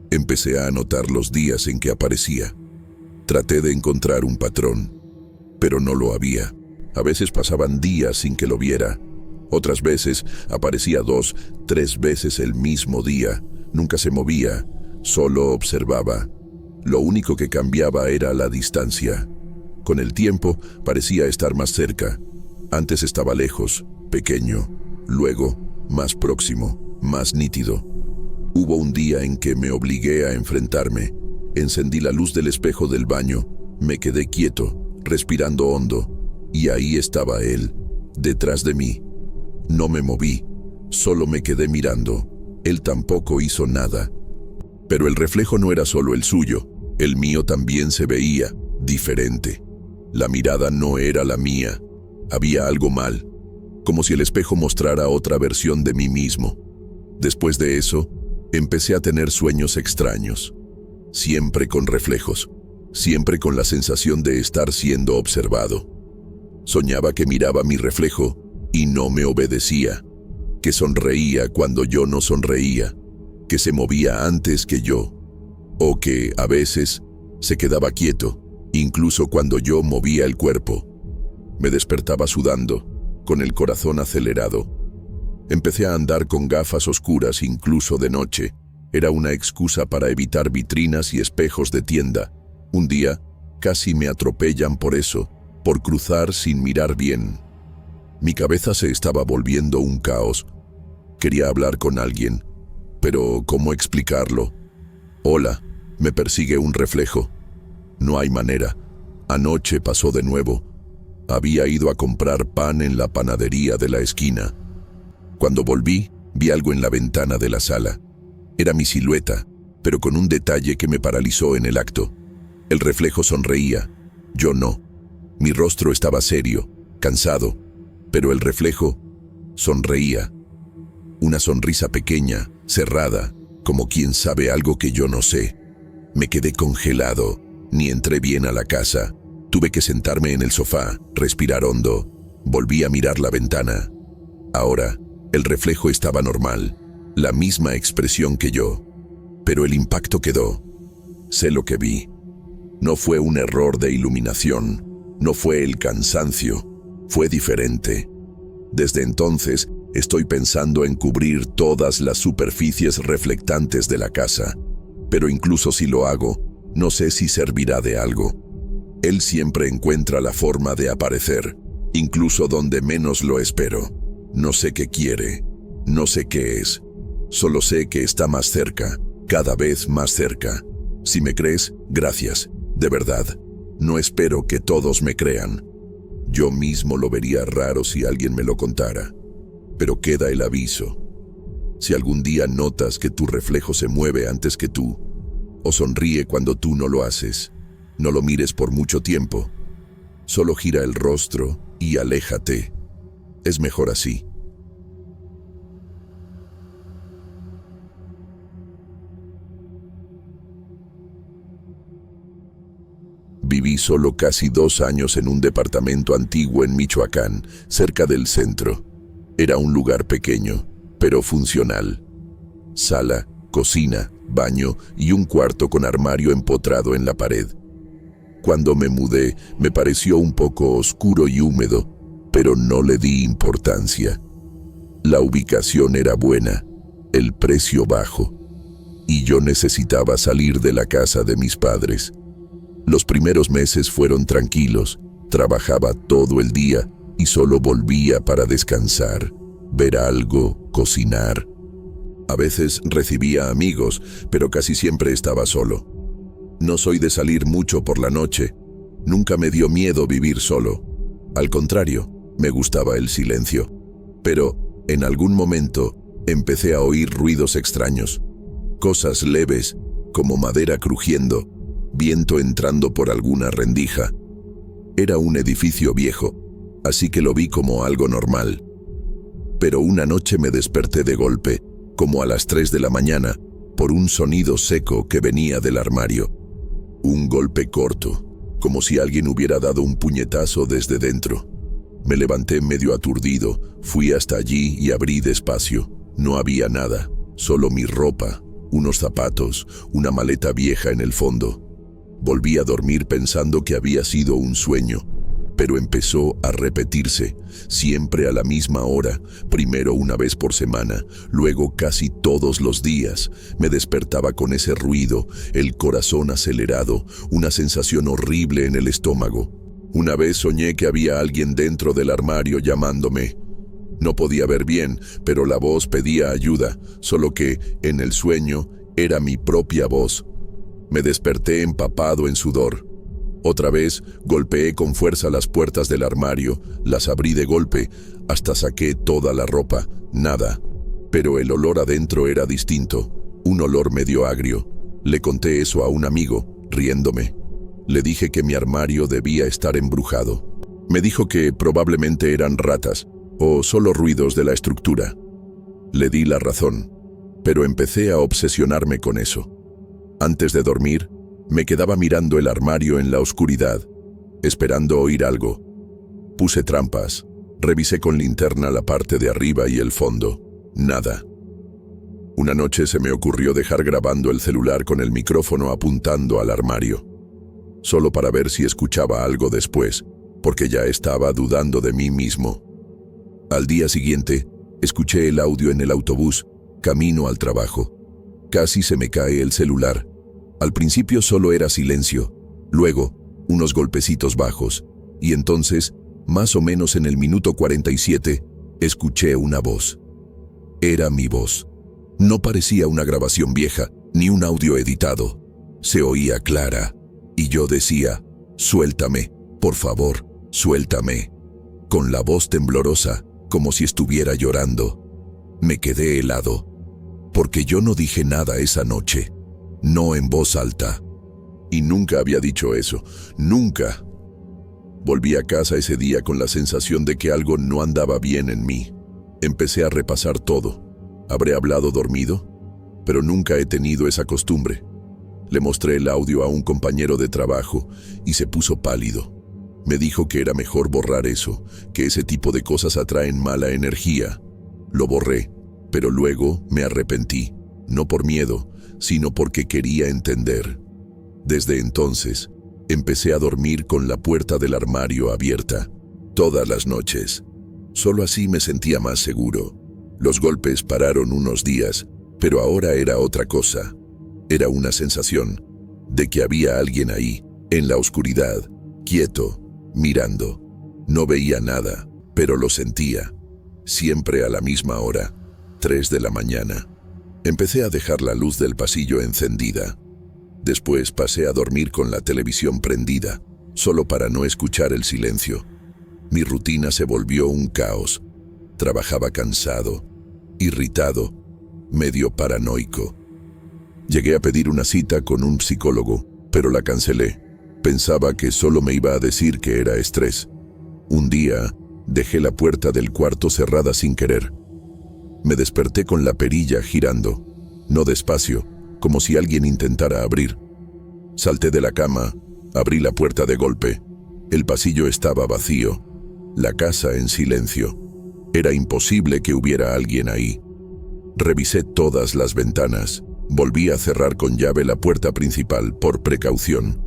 Empecé a anotar los días en que aparecía. Traté de encontrar un patrón, pero no lo había. A veces pasaban días sin que lo viera. Otras veces aparecía 2, 3 veces el mismo día. Nunca se movía, solo observaba. Lo único que cambiaba era la distancia. Con el tiempo parecía estar más cerca. Antes estaba lejos, pequeño. Luego, más próximo, más nítido. Hubo un día en que me obligué a enfrentarme. Encendí la luz del espejo del baño. Me quedé quieto, respirando hondo. Y ahí estaba él, detrás de mí. No me moví, solo me quedé mirando. Él tampoco hizo nada. Pero el reflejo no era solo el suyo. El mío también se veía diferente. La mirada no era la mía. Había algo mal, como si el espejo mostrara otra versión de mí mismo. Después de eso, empecé a tener sueños extraños. Siempre con reflejos, siempre con la sensación de estar siendo observado. Soñaba que miraba mi reflejo y no me obedecía, que sonreía cuando yo no sonreía, que se movía antes que yo, o que, a veces, se quedaba quieto, incluso cuando yo movía el cuerpo. Me despertaba sudando, con el corazón acelerado. Empecé a andar con gafas oscuras incluso de noche. Era una excusa para evitar vitrinas y espejos de tienda. Un día, casi me atropellan por eso, por cruzar sin mirar bien. Mi cabeza se estaba volviendo un caos. Quería hablar con alguien, pero ¿cómo explicarlo? Hola, me persigue un reflejo. No hay manera. Anoche pasó de nuevo. Había ido a comprar pan en la panadería de la esquina. Cuando volví, vi algo en la ventana de la sala. Era mi silueta, pero con un detalle que me paralizó en el acto. El reflejo sonreía, yo no. Mi rostro estaba serio, cansado, pero el reflejo sonreía. Una sonrisa pequeña, cerrada, como quien sabe algo que yo no sé. Me quedé congelado, ni entré bien a la casa. Tuve que sentarme en el sofá, respirar hondo. Volví a mirar la ventana. Ahora, el reflejo estaba normal, la misma expresión que yo. Pero el impacto quedó. Sé lo que vi. No fue un error de iluminación, no fue el cansancio, fue diferente. Desde entonces, estoy pensando en cubrir todas las superficies reflectantes de la casa. Pero incluso si lo hago, no sé si servirá de algo. Él siempre encuentra la forma de aparecer, incluso donde menos lo espero. No sé qué quiere, no sé qué es. Solo sé que está más cerca, cada vez más cerca. Si me crees, gracias, de verdad. No espero que todos me crean. Yo mismo lo vería raro si alguien me lo contara. Pero queda el aviso. Si algún día notas que tu reflejo se mueve antes que tú, o sonríe cuando tú no lo haces, no lo mires por mucho tiempo. Solo gira el rostro y aléjate. Es mejor así. Viví solo casi 2 años en un departamento antiguo en Michoacán, cerca del centro. Era un lugar pequeño, pero funcional. Sala, cocina, baño y un cuarto con armario empotrado en la pared. Cuando me mudé, me pareció un poco oscuro y húmedo, pero no le di importancia. La ubicación era buena, el precio bajo, y yo necesitaba salir de la casa de mis padres. Los primeros meses fueron tranquilos, trabajaba todo el día y solo volvía para descansar, ver algo, cocinar. A veces recibía amigos, pero casi siempre estaba solo. No soy de salir mucho por la noche. Nunca me dio miedo vivir solo. Al contrario, me gustaba el silencio. Pero, en algún momento, empecé a oír ruidos extraños. Cosas leves, como madera crujiendo, viento entrando por alguna rendija. Era un edificio viejo, así que lo vi como algo normal. Pero una noche me desperté de golpe, como a las 3 de la mañana, por un sonido seco que venía del armario. Un golpe corto, como si alguien hubiera dado un puñetazo desde dentro. Me levanté medio aturdido, fui hasta allí y abrí despacio. No había nada, solo mi ropa, unos zapatos, una maleta vieja en el fondo. Volví a dormir pensando que había sido un sueño, pero empezó a repetirse, siempre a la misma hora, primero una vez por semana, luego casi todos los días. Me despertaba con ese ruido, el corazón acelerado, una sensación horrible en el estómago. Una vez soñé que había alguien dentro del armario llamándome. No podía ver bien, pero la voz pedía ayuda, solo que, en el sueño, era mi propia voz. Me desperté empapado en sudor. Otra vez, golpeé con fuerza las puertas del armario, las abrí de golpe, hasta saqué toda la ropa, nada. Pero el olor adentro era distinto, un olor medio agrio. Le conté eso a un amigo, riéndome. Le dije que mi armario debía estar embrujado. Me dijo que probablemente eran ratas, o solo ruidos de la estructura. Le di la razón, pero empecé a obsesionarme con eso. Antes de dormir, me quedaba mirando el armario en la oscuridad, esperando oír algo. Puse trampas, revisé con linterna la parte de arriba y el fondo. Nada. Una noche se me ocurrió dejar grabando el celular con el micrófono apuntando al armario, solo para ver si escuchaba algo después, porque ya estaba dudando de mí mismo. Al día siguiente, escuché el audio en el autobús, camino al trabajo. Casi se me cae el celular. Al principio solo era silencio, luego unos golpecitos bajos, y entonces, más o menos en el minuto 47, escuché una voz. Era mi voz. No parecía una grabación vieja, ni un audio editado. Se oía clara, y yo decía, «Suéltame, por favor, suéltame», con la voz temblorosa, como si estuviera llorando. Me quedé helado, porque yo no dije nada esa noche. No en voz alta. Y nunca había dicho eso. Nunca. Volví a casa ese día con la sensación de que algo no andaba bien en mí. Empecé a repasar todo. ¿Habré hablado dormido? Pero nunca he tenido esa costumbre. Le mostré el audio a un compañero de trabajo y se puso pálido. Me dijo que era mejor borrar eso, que ese tipo de cosas atraen mala energía. Lo borré, pero luego me arrepentí. No por miedo, sino porque quería entender. Desde entonces, empecé a dormir con la puerta del armario abierta, todas las noches. Solo así me sentía más seguro. Los golpes pararon unos días, pero ahora era otra cosa. Era una sensación de que había alguien ahí, en la oscuridad, quieto, mirando. No veía nada, pero lo sentía. Siempre a la misma hora, 3 de la mañana. Empecé a dejar la luz del pasillo encendida. Después pasé a dormir con la televisión prendida, solo para no escuchar el silencio. Mi rutina se volvió un caos. Trabajaba cansado, irritado, medio paranoico. Llegué a pedir una cita con un psicólogo, pero la cancelé. Pensaba que solo me iba a decir que era estrés. Un día, dejé la puerta del cuarto cerrada sin querer. Me desperté con la perilla girando, no despacio, como si alguien intentara abrir. Salté de la cama, abrí la puerta de golpe. El pasillo estaba vacío, la casa en silencio. Era imposible que hubiera alguien ahí. Revisé todas las ventanas, volví a cerrar con llave la puerta principal por precaución.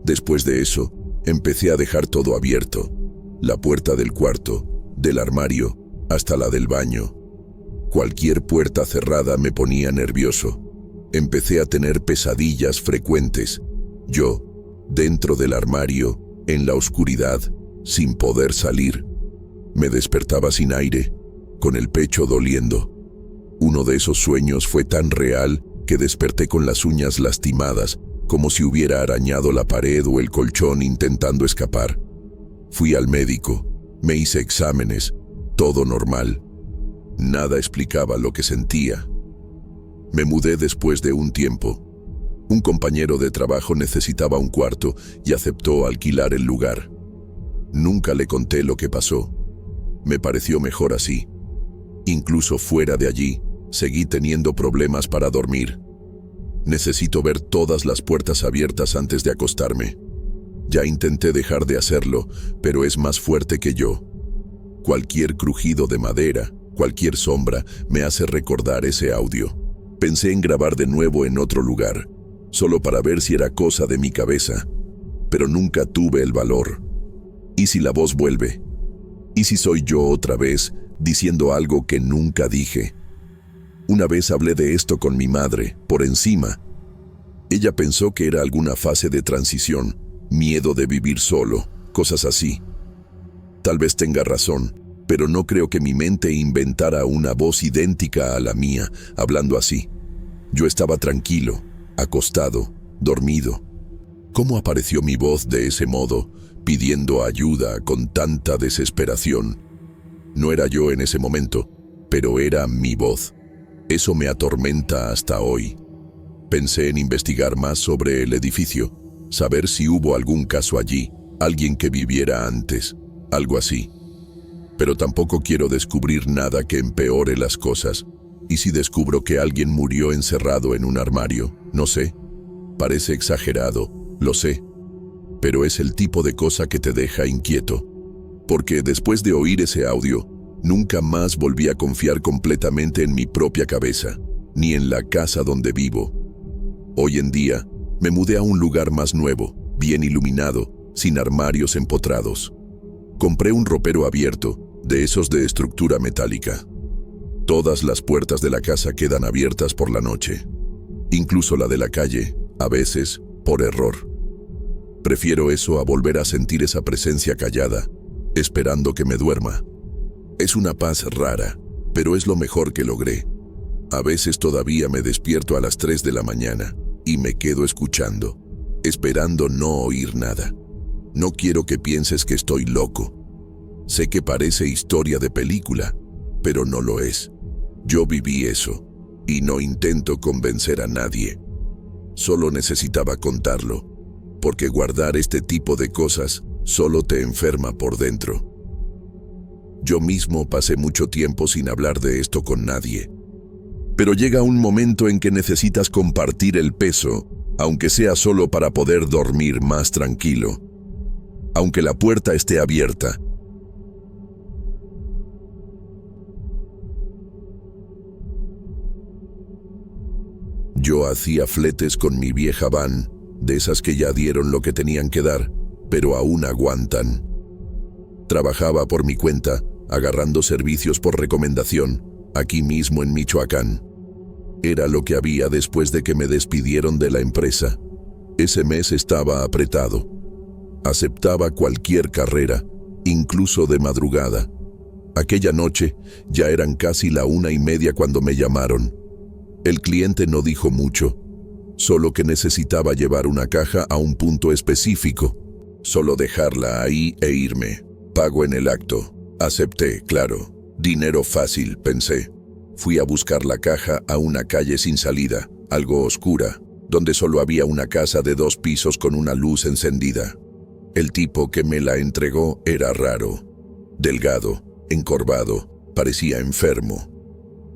Después de eso, empecé a dejar todo abierto, la puerta del cuarto, del armario, hasta la del baño. Cualquier puerta cerrada me ponía nervioso. Empecé a tener pesadillas frecuentes. Yo, dentro del armario, en la oscuridad, sin poder salir. Me despertaba sin aire, con el pecho doliendo. Uno de esos sueños fue tan real que desperté con las uñas lastimadas, como si hubiera arañado la pared o el colchón intentando escapar. Fui al médico, me hice exámenes, todo normal. Nada explicaba lo que sentía. Me mudé después de un tiempo. Un compañero de trabajo necesitaba un cuarto y aceptó alquilar el lugar. Nunca le conté lo que pasó. Me pareció mejor así. Incluso fuera de allí, seguí teniendo problemas para dormir. Necesito ver todas las puertas abiertas antes de acostarme. Ya intenté dejar de hacerlo, pero es más fuerte que yo. Cualquier crujido de madera, cualquier sombra, me hace recordar ese audio. Pensé en grabar de nuevo en otro lugar, solo para ver si era cosa de mi cabeza, pero nunca tuve el valor. ¿Y si la voz vuelve? ¿Y si soy yo otra vez, diciendo algo que nunca dije? Una vez hablé de esto con mi madre, por encima. Ella pensó que era alguna fase de transición, miedo de vivir solo, cosas así. Tal vez tenga razón, pero no creo que mi mente inventara una voz idéntica a la mía, hablando así. Yo estaba tranquilo, acostado, dormido. ¿Cómo apareció mi voz de ese modo, pidiendo ayuda con tanta desesperación? No era yo en ese momento, pero era mi voz. Eso me atormenta hasta hoy. Pensé en investigar más sobre el edificio, saber si hubo algún caso allí, alguien que viviera antes, algo así. Pero tampoco quiero descubrir nada que empeore las cosas. ¿Y si descubro que alguien murió encerrado en un armario? No sé. Parece exagerado, lo sé. Pero es el tipo de cosa que te deja inquieto. Porque después de oír ese audio, nunca más volví a confiar completamente en mi propia cabeza, ni en la casa donde vivo. Hoy en día, me mudé a un lugar más nuevo, bien iluminado, sin armarios empotrados. Compré un ropero abierto, de esos de estructura metálica. Todas las puertas de la casa quedan abiertas por la noche, incluso la de la calle, a veces, por error. Prefiero eso a volver a sentir esa presencia callada, esperando que me duerma. Es una paz rara, pero es lo mejor que logré. A veces todavía me despierto a las 3 de la mañana y me quedo escuchando, esperando no oír nada. No quiero que pienses que estoy loco. Sé que parece historia de película, pero no lo es. Yo viví eso, y no intento convencer a nadie. Solo necesitaba contarlo, porque guardar este tipo de cosas solo te enferma por dentro. Yo mismo pasé mucho tiempo sin hablar de esto con nadie. Pero llega un momento en que necesitas compartir el peso, aunque sea solo para poder dormir más tranquilo. Aunque la puerta esté abierta. Yo hacía fletes con mi vieja van, de esas que ya dieron lo que tenían que dar, pero aún aguantan. Trabajaba por mi cuenta, agarrando servicios por recomendación, aquí mismo en Michoacán. Era lo que había después de que me despidieron de la empresa. Ese mes estaba apretado. Aceptaba cualquier carrera, incluso de madrugada. Aquella noche ya eran casi la 1:30 cuando me llamaron. El cliente no dijo mucho, solo que necesitaba llevar una caja a un punto específico. Solo dejarla ahí e irme. Pago en el acto. Acepté, claro. Dinero fácil, pensé. Fui a buscar la caja a una calle sin salida, algo oscura, donde solo había una casa de 2 pisos con una luz encendida. El tipo que me la entregó era raro. Delgado, encorvado, parecía enfermo.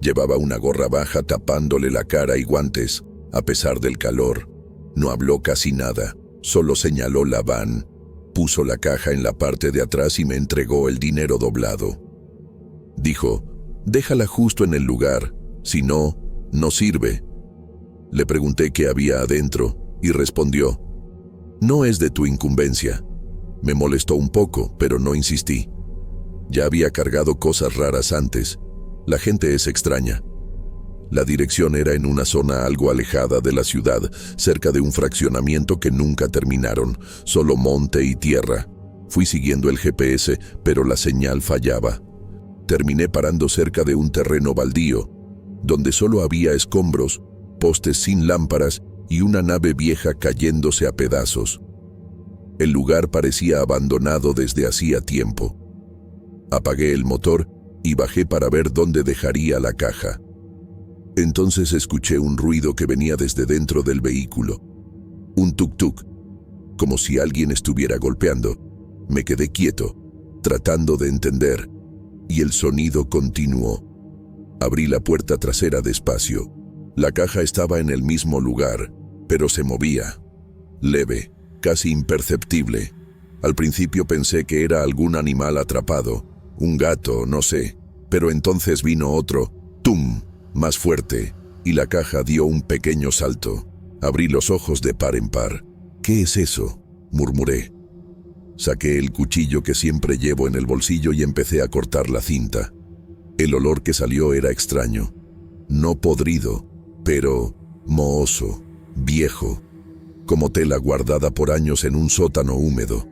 Llevaba una gorra baja tapándole la cara y guantes, a pesar del calor. No habló casi nada, solo señaló la van. Puso la caja en la parte de atrás y me entregó el dinero doblado. Dijo, déjala justo en el lugar, si no, no sirve. Le pregunté qué había adentro y respondió, no es de tu incumbencia. Me molestó un poco, pero no insistí. Ya había cargado cosas raras antes. La gente es extraña. La dirección era en una zona algo alejada de la ciudad, cerca de un fraccionamiento que nunca terminaron, solo monte y tierra. Fui siguiendo el GPS, pero la señal fallaba. Terminé parando cerca de un terreno baldío, donde solo había escombros, postes sin lámparas y una nave vieja cayéndose a pedazos. El lugar parecía abandonado desde hacía tiempo. Apagué el motor y bajé para ver dónde dejaría la caja. Entonces escuché un ruido que venía desde dentro del vehículo. Un tuk-tuk, como si alguien estuviera golpeando. Me quedé quieto, tratando de entender, y el sonido continuó. Abrí la puerta trasera despacio. La caja estaba en el mismo lugar, pero se movía. Leve, casi imperceptible. Al principio pensé que era algún animal atrapado, un gato, no sé. Pero entonces vino otro, ¡tum!, más fuerte, y la caja dio un pequeño salto. Abrí los ojos de par en par. «¿Qué es eso?», murmuré. Saqué el cuchillo que siempre llevo en el bolsillo y empecé a cortar la cinta. El olor que salió era extraño. No podrido, pero mohoso, viejo, como tela guardada por años en un sótano húmedo.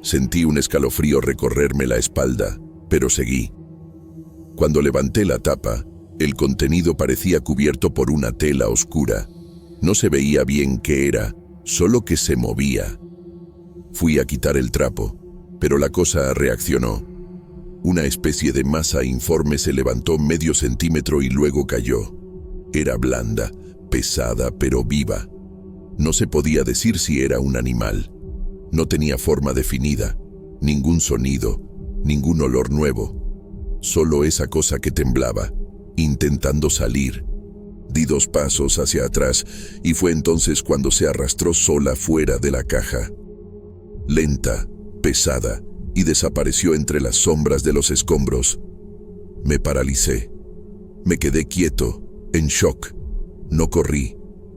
Sentí un escalofrío recorrerme la espalda, pero seguí. Cuando levanté la tapa, el contenido parecía cubierto por una tela oscura. No se veía bien qué era, solo que se movía. Fui a quitar el trapo, pero la cosa reaccionó. Una especie de masa informe se levantó medio centímetro y luego cayó. Era blanda, pesada, pero viva. No se podía decir si era un animal. No tenía forma definida, ningún sonido, ningún olor nuevo. Solo esa cosa que temblaba, intentando salir. Di 2 pasos hacia atrás y fue entonces cuando se arrastró sola fuera de la caja. Lenta, pesada, y desapareció entre las sombras de los escombros. Me paralicé. Me quedé quieto, en shock. No corrí,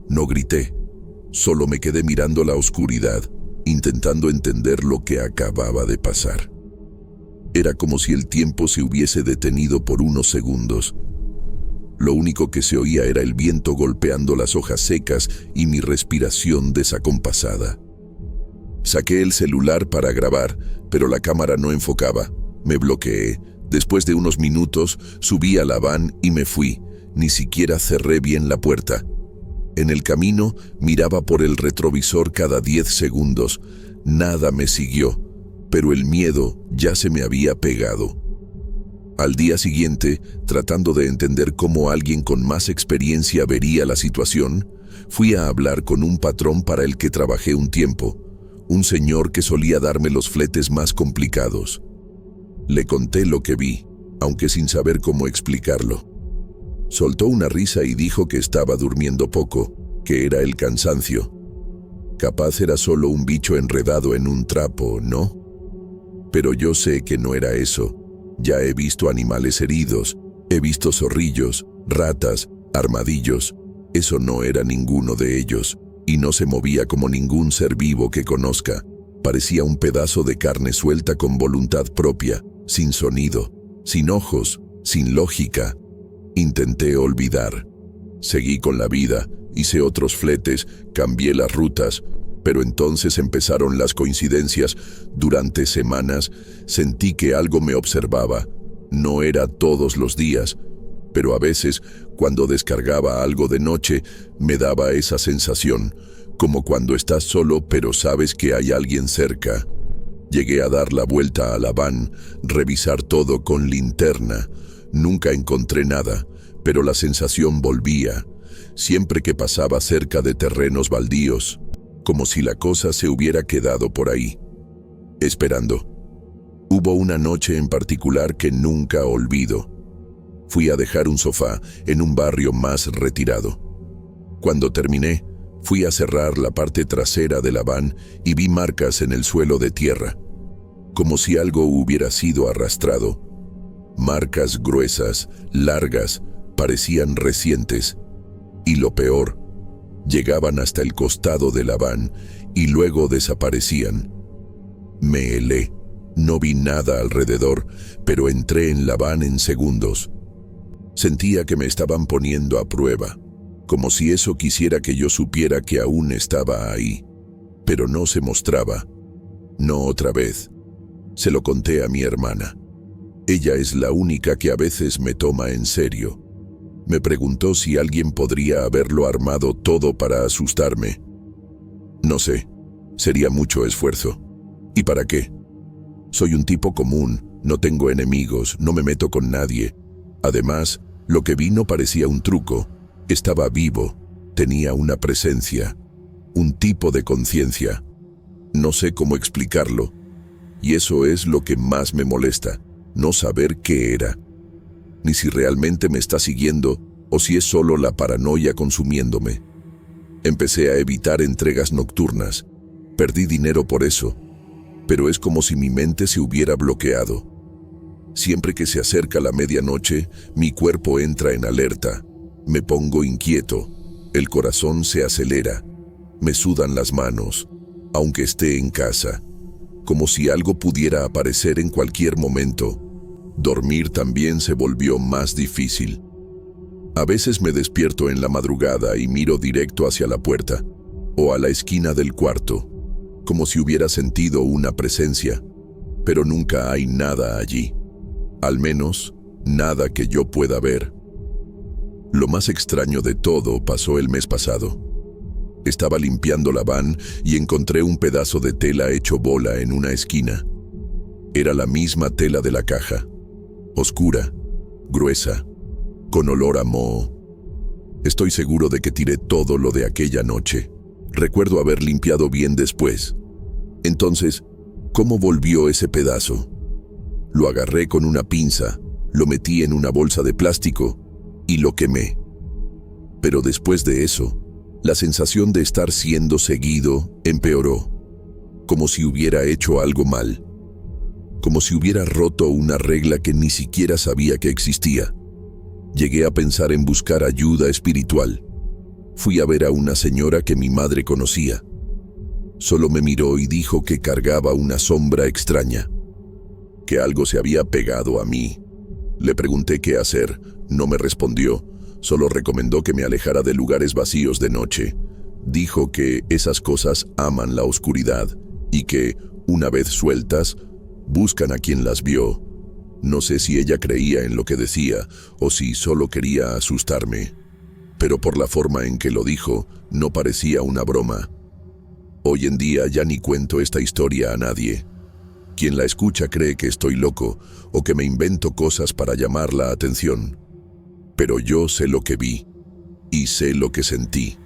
no grité. Solo me quedé mirando la oscuridad, intentando entender lo que acababa de pasar. Era como si el tiempo se hubiese detenido por unos segundos. Lo único que se oía era el viento golpeando las hojas secas y mi respiración desacompasada. Saqué el celular para grabar, pero la cámara no enfocaba. Me bloqueé. Después de unos minutos, subí a la van y me fui. Ni siquiera cerré bien la puerta. En el camino, miraba por el retrovisor cada 10 segundos. Nada me siguió, pero el miedo ya se me había pegado. Al día siguiente, tratando de entender cómo alguien con más experiencia vería la situación, fui a hablar con un patrón para el que trabajé un tiempo, un señor que solía darme los fletes más complicados. Le conté lo que vi, aunque sin saber cómo explicarlo. Soltó una risa y dijo que estaba durmiendo poco, que era el cansancio. Capaz era solo un bicho enredado en un trapo, ¿no? Pero yo sé que no era eso. Ya he visto animales heridos, he visto zorrillos, ratas, armadillos. Eso no era ninguno de ellos, y no se movía como ningún ser vivo que conozca. Parecía un pedazo de carne suelta con voluntad propia, sin sonido, sin ojos, sin lógica. Intenté olvidar. Seguí con la vida, hice otros fletes, cambié las rutas, pero entonces empezaron las coincidencias. Durante semanas sentí que algo me observaba. No era todos los días, pero a veces, cuando descargaba algo de noche, me daba esa sensación, como cuando estás solo pero sabes que hay alguien cerca. Llegué a dar la vuelta a la van, revisar todo con linterna. Nunca encontré nada, pero la sensación volvía, siempre que pasaba cerca de terrenos baldíos, como si la cosa se hubiera quedado por ahí, esperando. Hubo una noche en particular que nunca olvido. Fui a dejar un sofá en un barrio más retirado. Cuando terminé, fui a cerrar la parte trasera de la van y vi marcas en el suelo de tierra, como si algo hubiera sido arrastrado. Marcas gruesas, largas, parecían recientes. Y lo peor, llegaban hasta el costado de la van y luego desaparecían. Me helé. No vi nada alrededor, pero entré en la van en segundos. Sentía que me estaban poniendo a prueba, como si eso quisiera que yo supiera que aún estaba ahí. Pero no se mostraba. No otra vez. Se lo conté a mi hermana. Ella es la única que a veces me toma en serio. Me preguntó si alguien podría haberlo armado todo para asustarme. No sé, sería mucho esfuerzo. ¿Y para qué? Soy un tipo común, no tengo enemigos, no me meto con nadie. Además, lo que vi no parecía un truco. Estaba vivo, tenía una presencia, un tipo de conciencia. No sé cómo explicarlo. Y eso es lo que más me molesta, no saber qué era. Ni si realmente me está siguiendo o si es solo la paranoia consumiéndome. Empecé a evitar entregas nocturnas. Perdí dinero por eso, pero es como si mi mente se hubiera bloqueado. Siempre que se acerca la medianoche, mi cuerpo entra en alerta. Me pongo inquieto, el corazón se acelera, me sudan las manos, aunque esté en casa, como si algo pudiera aparecer en cualquier momento. Dormir también se volvió más difícil. A veces me despierto en la madrugada y miro directo hacia la puerta o a la esquina del cuarto, como si hubiera sentido una presencia, pero nunca hay nada allí. Al menos, nada que yo pueda ver. Lo más extraño de todo pasó el mes pasado. Estaba limpiando la van y encontré un pedazo de tela hecho bola en una esquina. Era la misma tela de la caja, oscura, gruesa, con olor a moho. Estoy seguro de que tiré todo lo de aquella noche. Recuerdo haber limpiado bien después. Entonces, ¿cómo volvió ese pedazo? Lo agarré con una pinza, lo metí en una bolsa de plástico y lo quemé. Pero después de eso, la sensación de estar siendo seguido empeoró, como si hubiera hecho algo mal, como si hubiera roto una regla que ni siquiera sabía que existía. Llegué a pensar en buscar ayuda espiritual. Fui a ver a una señora que mi madre conocía. Solo me miró y dijo que cargaba una sombra extraña, que algo se había pegado a mí. Le pregunté qué hacer, no me respondió, solo recomendó que me alejara de lugares vacíos de noche. Dijo que esas cosas aman la oscuridad y que, una vez sueltas, buscan a quien las vio. No sé si ella creía en lo que decía o si solo quería asustarme, pero por la forma en que lo dijo, no parecía una broma. Hoy en día ya ni cuento esta historia a nadie. Quien la escucha cree que estoy loco o que me invento cosas para llamar la atención. Pero yo sé lo que vi y sé lo que sentí.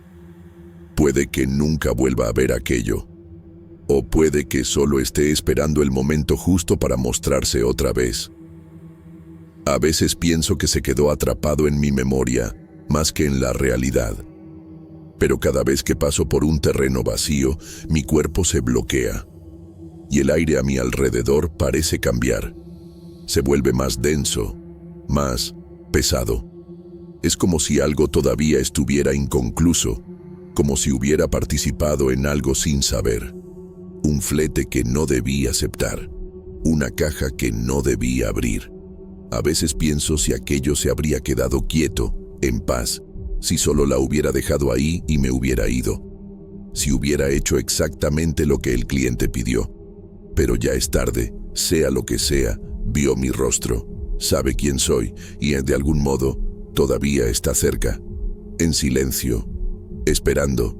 Puede que nunca vuelva a ver aquello, o puede que solo esté esperando el momento justo para mostrarse otra vez. A veces pienso que se quedó atrapado en mi memoria más que en la realidad. Pero cada vez que paso por un terreno vacío, mi cuerpo se bloquea y el aire a mi alrededor parece cambiar. Se vuelve más denso, más pesado. Es como si algo todavía estuviera inconcluso, como si hubiera participado en algo sin saber. Un flete que no debí aceptar, una caja que no debí abrir. A veces pienso si aquello se habría quedado quieto, en paz, si solo la hubiera dejado ahí y me hubiera ido. Si hubiera hecho exactamente lo que el cliente pidió. Pero ya es tarde, sea lo que sea, vio mi rostro, sabe quién soy y de algún modo todavía está cerca, en silencio, esperando.